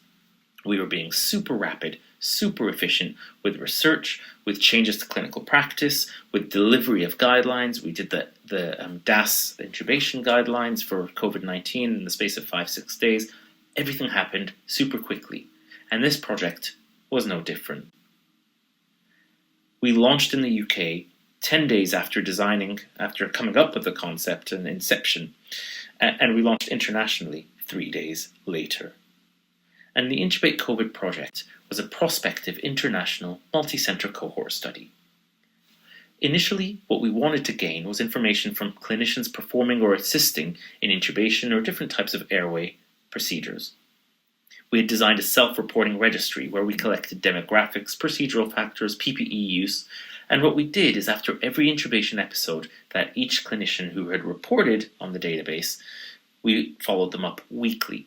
We were being super rapid, super efficient with research, with changes to clinical practice, with delivery of guidelines. We did the DAS intubation guidelines for COVID-19 in the space of 5-6 days. Everything happened super quickly, and this project was no different. We launched in the UK 10 days after coming up with the concept and inception, and we launched internationally 3 days later. And the Intubate COVID project was a prospective international multi-center cohort study. Initially, what we wanted to gain was information from clinicians performing or assisting in intubation or different types of airway procedures. We had designed a self-reporting registry where we collected demographics, procedural factors, PPE use, and what we did is after every intubation episode that each clinician who had reported on the database, we followed them up weekly.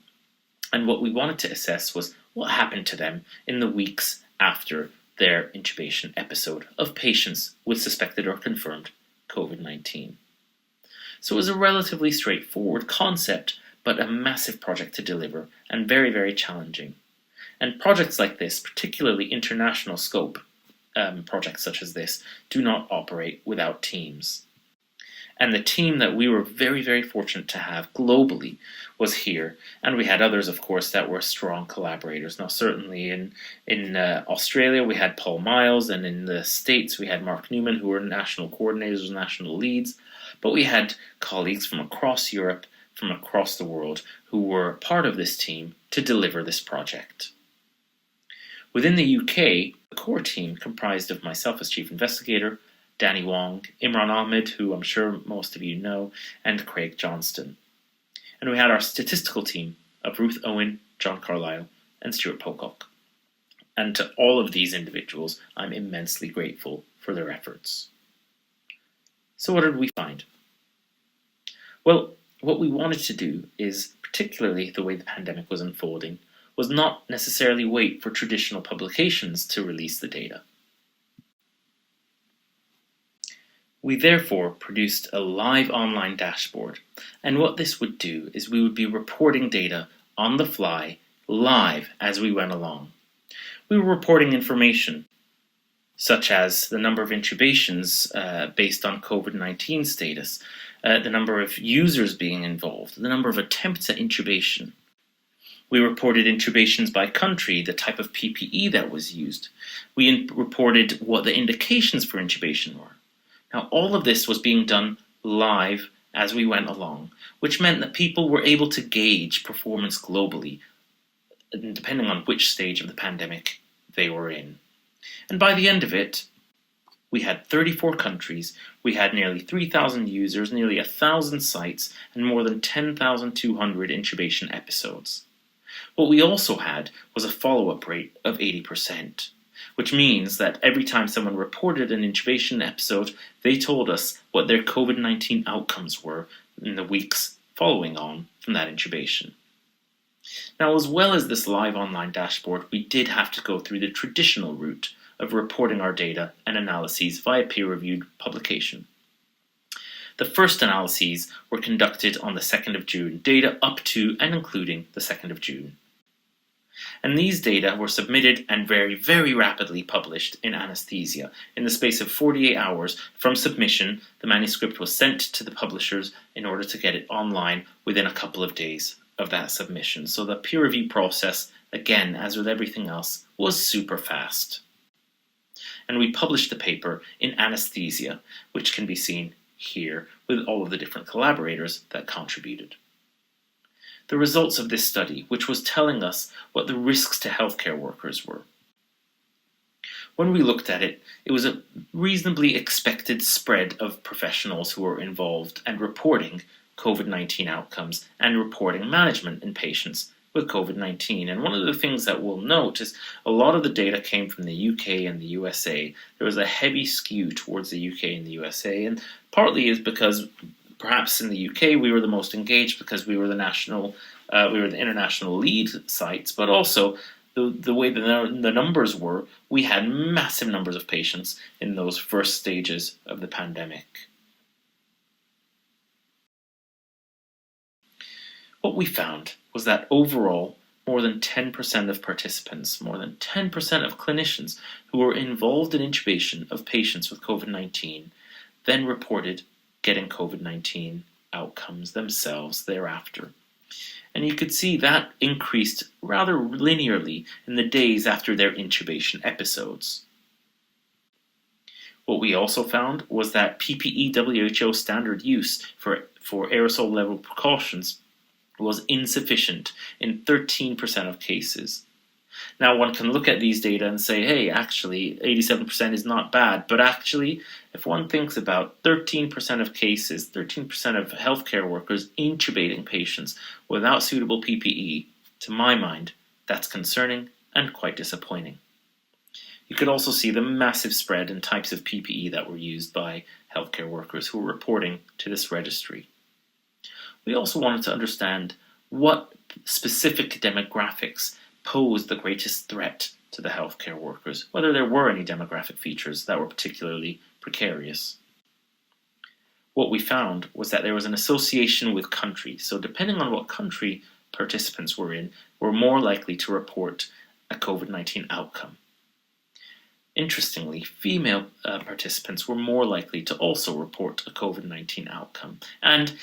And what we wanted to assess was what happened to them in the weeks after their intubation episode of patients with suspected or confirmed COVID-19. So it was a relatively straightforward concept, but a massive project to deliver and very, very challenging. And projects like this, particularly international scope projects such as this, do not operate without teams. And the team that we were very, very fortunate to have globally was here. And we had others, of course, that were strong collaborators. Now, certainly in Australia, we had Paul Miles, and in the States, we had Mark Newman, who were national coordinators, national leads. But we had colleagues from across Europe, from across the world, who were part of this team to deliver this project. Within the UK, the core team comprised of myself as chief investigator, Danny Wong, Imran Ahmed, who I'm sure most of you know, and Craig Johnston. And we had our statistical team of Ruth Owen, John Carlisle, and Stuart Pocock. And to all of these individuals, I'm immensely grateful for their efforts. So what did we find? Well, what we wanted to do is, particularly the way the pandemic was unfolding, was not necessarily wait for traditional publications to release the data. We therefore produced a live online dashboard, and what this would do is we would be reporting data on the fly, live as we went along. We were reporting information such as the number of intubations based on COVID-19 status, the number of users being involved, the number of attempts at intubation. We reported intubations by country, the type of PPE that was used. We reported what the indications for intubation were. Now, all of this was being done live as we went along, which meant that people were able to gauge performance globally, depending on which stage of the pandemic they were in. And by the end of it, We had 34 countries, we had nearly 3,000 users, nearly 1,000 sites, and more than 10,200 intubation episodes. What we also had was a follow-up rate of 80%, which means that every time someone reported an intubation episode, they told us what their COVID-19 outcomes were in the weeks following on from that intubation. Now, as well as this live online dashboard, we did have to go through the traditional route of reporting our data and analyses via peer-reviewed publication. The first analyses were conducted on the 2nd of June, data up to and including the 2nd of June. And these data were submitted and very, very rapidly published in Anesthesia. In the space of 48 hours from submission, the manuscript was sent to the publishers in order to get it online within a couple of days of that submission. So the peer review process, again, as with everything else, was super fast. And we published the paper in Anesthesia, which can be seen here with all of the different collaborators that contributed. The results of this study, which was telling us what the risks to healthcare workers were. When we looked at it, it was a reasonably expected spread of professionals who were involved and reporting COVID-19 outcomes and reporting management in patients with COVID-19. And one of the things that we'll note is a lot of the data came from the UK and the USA. There was a heavy skew towards the UK and the USA, and partly is because perhaps in the UK we were the most engaged because we were the international lead sites, but also the way the numbers were, we had massive numbers of patients in those first stages of the pandemic. What we found was that overall, more than 10% of participants, more than 10% of clinicians who were involved in intubation of patients with COVID-19 then reported getting COVID-19 outcomes themselves thereafter. And you could see that increased rather linearly in the days after their intubation episodes. What we also found was that PPE WHO standard use for aerosol level precautions was insufficient in 13% of cases. Now, one can look at these data and say, hey, actually, 87% is not bad. But actually, if one thinks about 13% of cases, 13% of healthcare workers intubating patients without suitable PPE, to my mind, that's concerning and quite disappointing. You could also see the massive spread in types of PPE that were used by healthcare workers who were reporting to this registry. We also wanted to understand what specific demographics posed the greatest threat to the healthcare workers, whether there were any demographic features that were particularly precarious. What we found was that there was an association with country, so depending on what country participants were in, were more likely to report a COVID-19 outcome. Interestingly, female participants were more likely to also report a COVID-19 outcome, and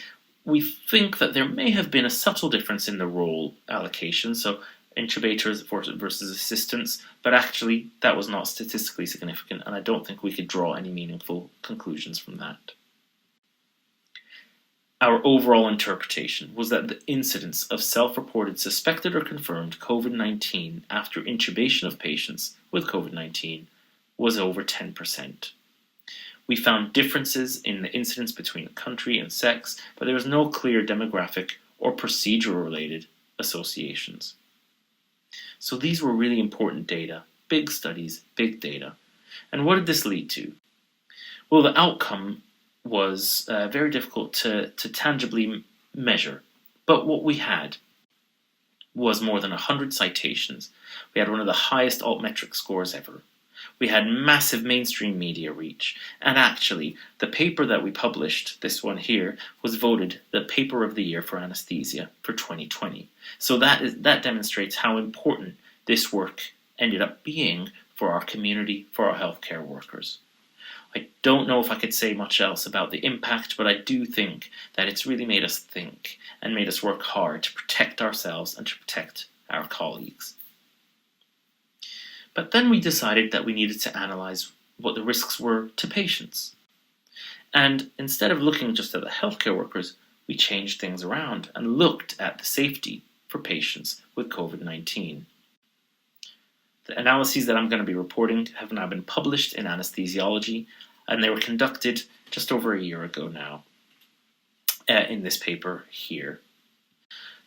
we think that there may have been a subtle difference in the role allocation, so intubators versus assistants, but actually that was not statistically significant, and I don't think we could draw any meaningful conclusions from that. Our overall interpretation was that the incidence of self-reported suspected or confirmed COVID-19 after intubation of patients with COVID-19 was over 10%. We found differences in the incidence between country and sex, but there was no clear demographic or procedural-related associations. So these were really important data, big studies, big data. And what did this lead to? Well, the outcome was very difficult to tangibly measure, but what we had was more than 100 citations. We had one of the highest altmetric scores ever. We had massive mainstream media reach, and actually, the paper that we published, this one here, was voted the paper of the year for anesthesia for 2020. So that demonstrates how important this work ended up being for our community, for our healthcare workers. I don't know if I could say much else about the impact, but I do think that it's really made us think and made us work hard to protect ourselves and to protect our colleagues. But then we decided that we needed to analyze what the risks were to patients. And instead of looking just at the healthcare workers, we changed things around and looked at the safety for patients with COVID-19. The analyses that I'm going to be reporting have now been published in Anesthesiology, and they were conducted just over a year ago now in this paper here.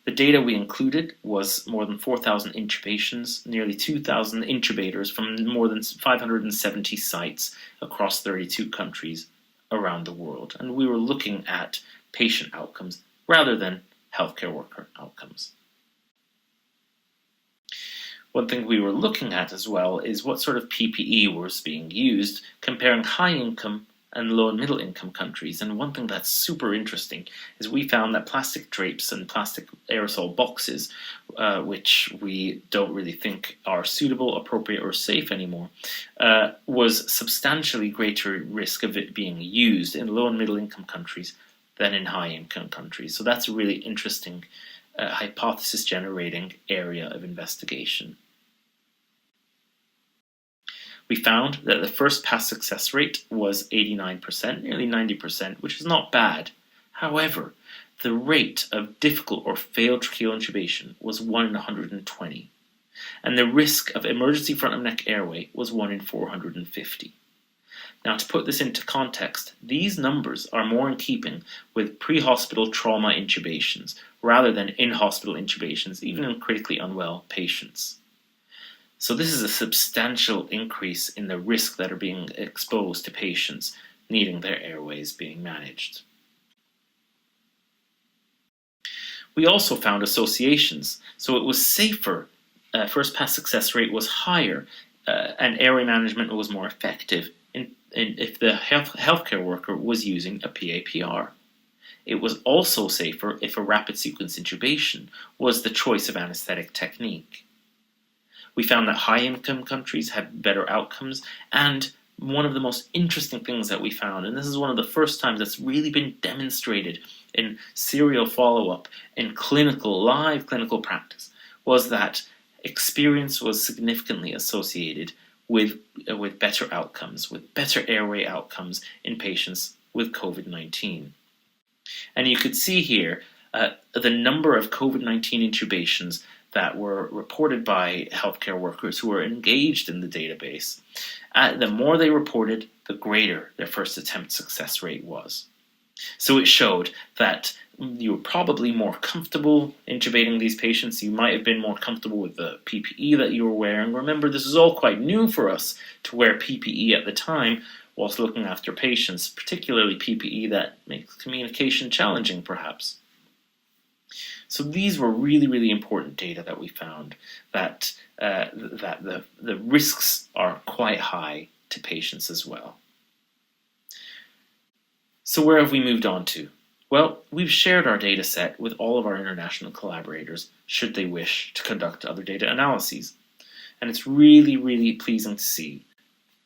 The data we included was more than 4,000 intubations, nearly 2,000 intubators from more than 570 sites across 32 countries around the world. And we were looking at patient outcomes rather than healthcare worker outcomes. One thing we were looking at as well is what sort of PPE was being used, comparing high income and low and middle income countries. And one thing that's super interesting is we found that plastic drapes and plastic aerosol boxes, which we don't really think are suitable, appropriate, or safe anymore, was substantially greater risk of it being used in low and middle income countries than in high income countries. So that's a really interesting hypothesis generating area of investigation. We found that the first pass success rate was 89%, nearly 90%, which is not bad. However, the rate of difficult or failed tracheal intubation was 1 in 120, and the risk of emergency front of neck airway was 1 in 450. Now, to put this into context, these numbers are more in keeping with pre-hospital trauma intubations rather than in-hospital intubations, even in critically unwell patients. So this is a substantial increase in the risk that are being exposed to patients needing their airways being managed. We also found associations. So it was safer, first pass success rate was higher, and airway management was more effective if the healthcare worker was using a PAPR. It was also safer if a rapid sequence intubation was the choice of anesthetic technique. We found that high-income countries had better outcomes, and one of the most interesting things that we found, and this is one of the first times that's really been demonstrated in serial follow-up in live clinical practice, was that experience was significantly associated with better outcomes, with better airway outcomes in patients with COVID-19. And you could see here the number of COVID-19 intubations that were reported by healthcare workers who were engaged in the database. The more they reported, the greater their first attempt success rate was. So it showed that you were probably more comfortable intubating these patients. You might have been more comfortable with the PPE that you were wearing. Remember, this is all quite new for us to wear PPE at the time whilst looking after patients, particularly PPE that makes communication challenging, perhaps. So these were really, really important data that we found, that the risks are quite high to patients as well. So where have we moved on to? Well, we've shared our data set with all of our international collaborators, should they wish to conduct other data analyses. And it's really, really pleasing to see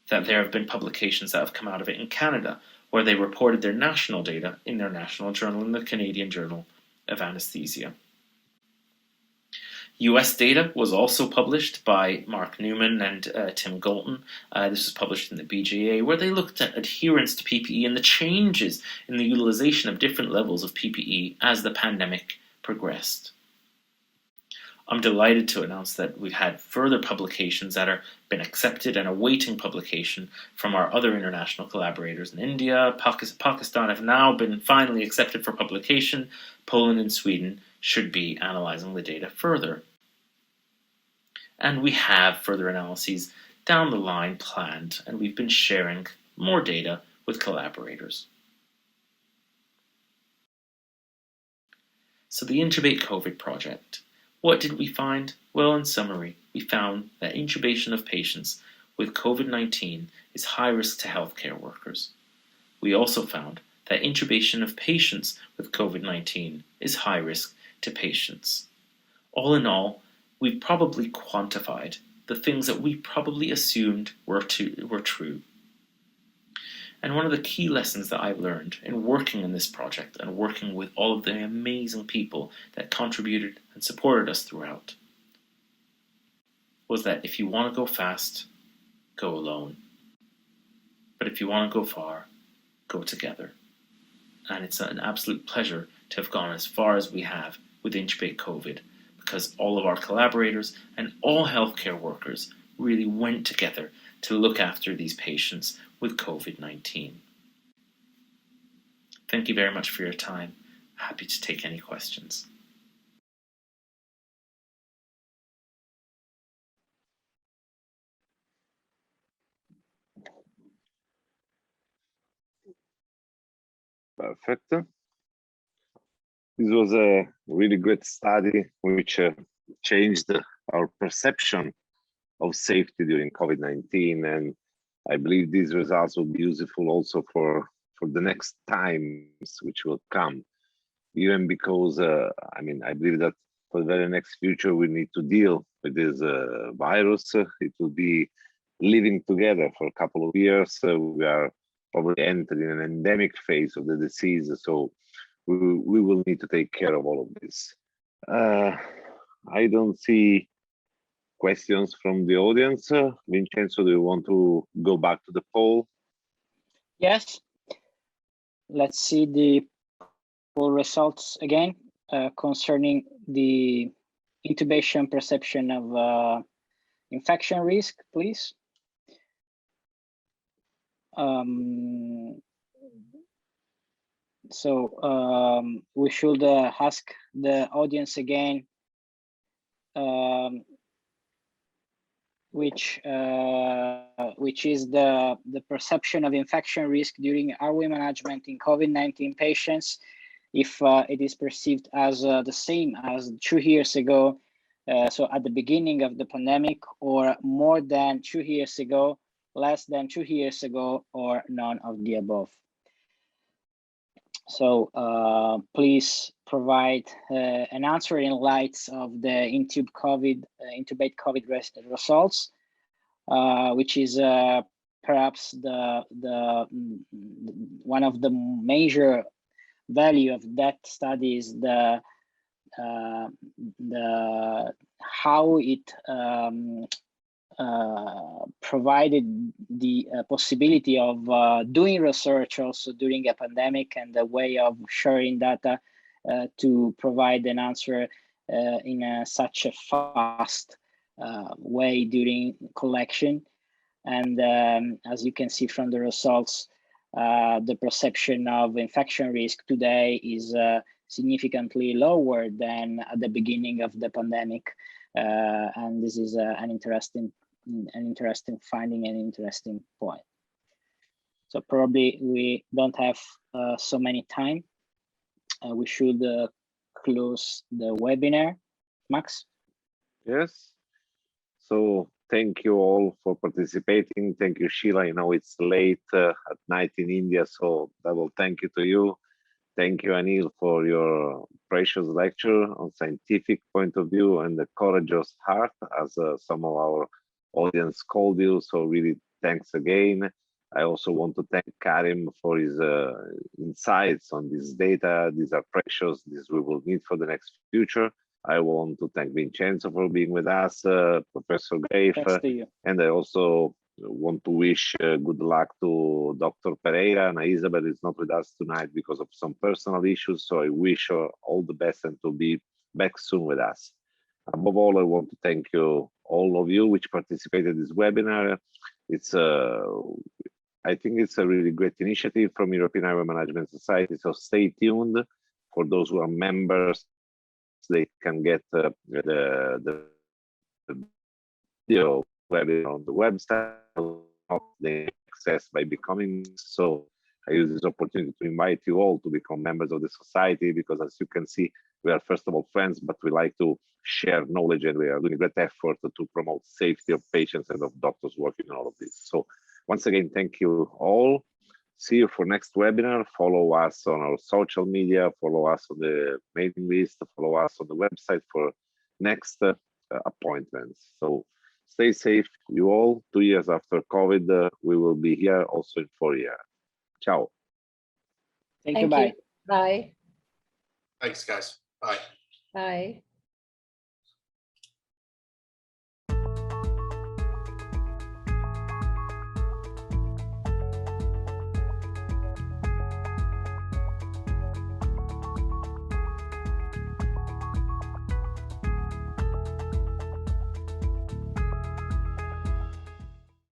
that there have been publications that have come out of it in Canada, where they reported their national data in their national journal, in the Canadian Journal of Anesthesia. US data was also published by Mark Newman and Tim Galton. This was published in the BJA, where they looked at adherence to PPE and the changes in the utilization of different levels of PPE as the pandemic progressed. I'm delighted to announce that we've had further publications that have been accepted and awaiting publication from our other international collaborators in India. Pakistan have now been finally accepted for publication. Poland and Sweden should be analyzing the data further. And we have further analyses down the line planned, and we've been sharing more data with collaborators. So the Intubate COVID project. What did we find? Well, in summary, we found that intubation of patients with COVID-19 is high risk to healthcare workers. We also found that intubation of patients with COVID-19 is high risk to patients. All in all, we've probably quantified the things that we probably assumed were true. And one of the key lessons that I've learned in working in this project and working with all of the amazing people that contributed and supported us throughout was that if you want to go fast, go alone. But if you want to go far, go together. And it's an absolute pleasure to have gone as far as we have with Intubate COVID, because all of our collaborators and all healthcare workers really went together to look after these patients with COVID-19. Thank you very much for your time. Happy to take any questions. Perfect. This was a really great study which changed our perception of safety during COVID-19, and I believe these results will be useful also for the next times which will come, even because I believe that for the very next future we need to deal with this virus. It will be living together for a couple of years. We are probably entering an endemic phase of the disease, so we will need to take care of all of this. I don't see questions from the audience. Vincenzo, do you want to go back to the poll? Yes. Let's see the poll results again concerning the intubation perception of infection risk, please. We should ask the audience again which is the perception of infection risk during airway management in COVID-19 patients, if it is perceived as the same as 2 years ago, so at the beginning of the pandemic, or more than 2 years ago, less than 2 years ago, or none of the above. So please provide an answer in light of the intubate COVID results, which is perhaps the one of the major value of that study is the how it provided the possibility of doing research also during a pandemic, and the way of sharing data to provide an answer in such a fast way during collection. And as you can see from the results, the perception of infection risk today is significantly lower than at the beginning of the pandemic. And this is an interesting finding, an interesting point. So probably we don't have so many time. We should close the webinar. Max? Yes. So thank you all for participating. Thank you, Sheila. I know it's late at night in India, so double thank you to you. Thank you, Anil, for your precious lecture on scientific point of view and the courageous heart, as some of our audience called you. So really, thanks again. I also want to thank Karim for his insights on this data. These are precious. These we will need for the next future. I want to thank Vincenzo for being with us, Professor Graef, and I also want to wish good luck to Dr. Pereira. And Isabel is not with us tonight because of some personal issues, so I wish her all the best and to be back soon with us. Above all, I want to thank you, all of you which participated in this webinar. It's I think it's a really great initiative from European Airway Management Society, so stay tuned. For those who are members, they can get the video webinar on the website, they access by becoming. So I use this opportunity to invite you all to become members of the society, because as you can see, we are first of all friends, but we like to share knowledge, and we are doing a great effort to promote safety of patients and of doctors working on all of this. So once again, thank you all. See you for next webinar. Follow us on our social media, follow us on the mailing list, follow us on the website for next appointments. So stay safe, you all. 2 years after COVID, we will be here also in 4 years. Ciao. Thank you. Bye. Bye. Thanks, guys. Bye. Bye.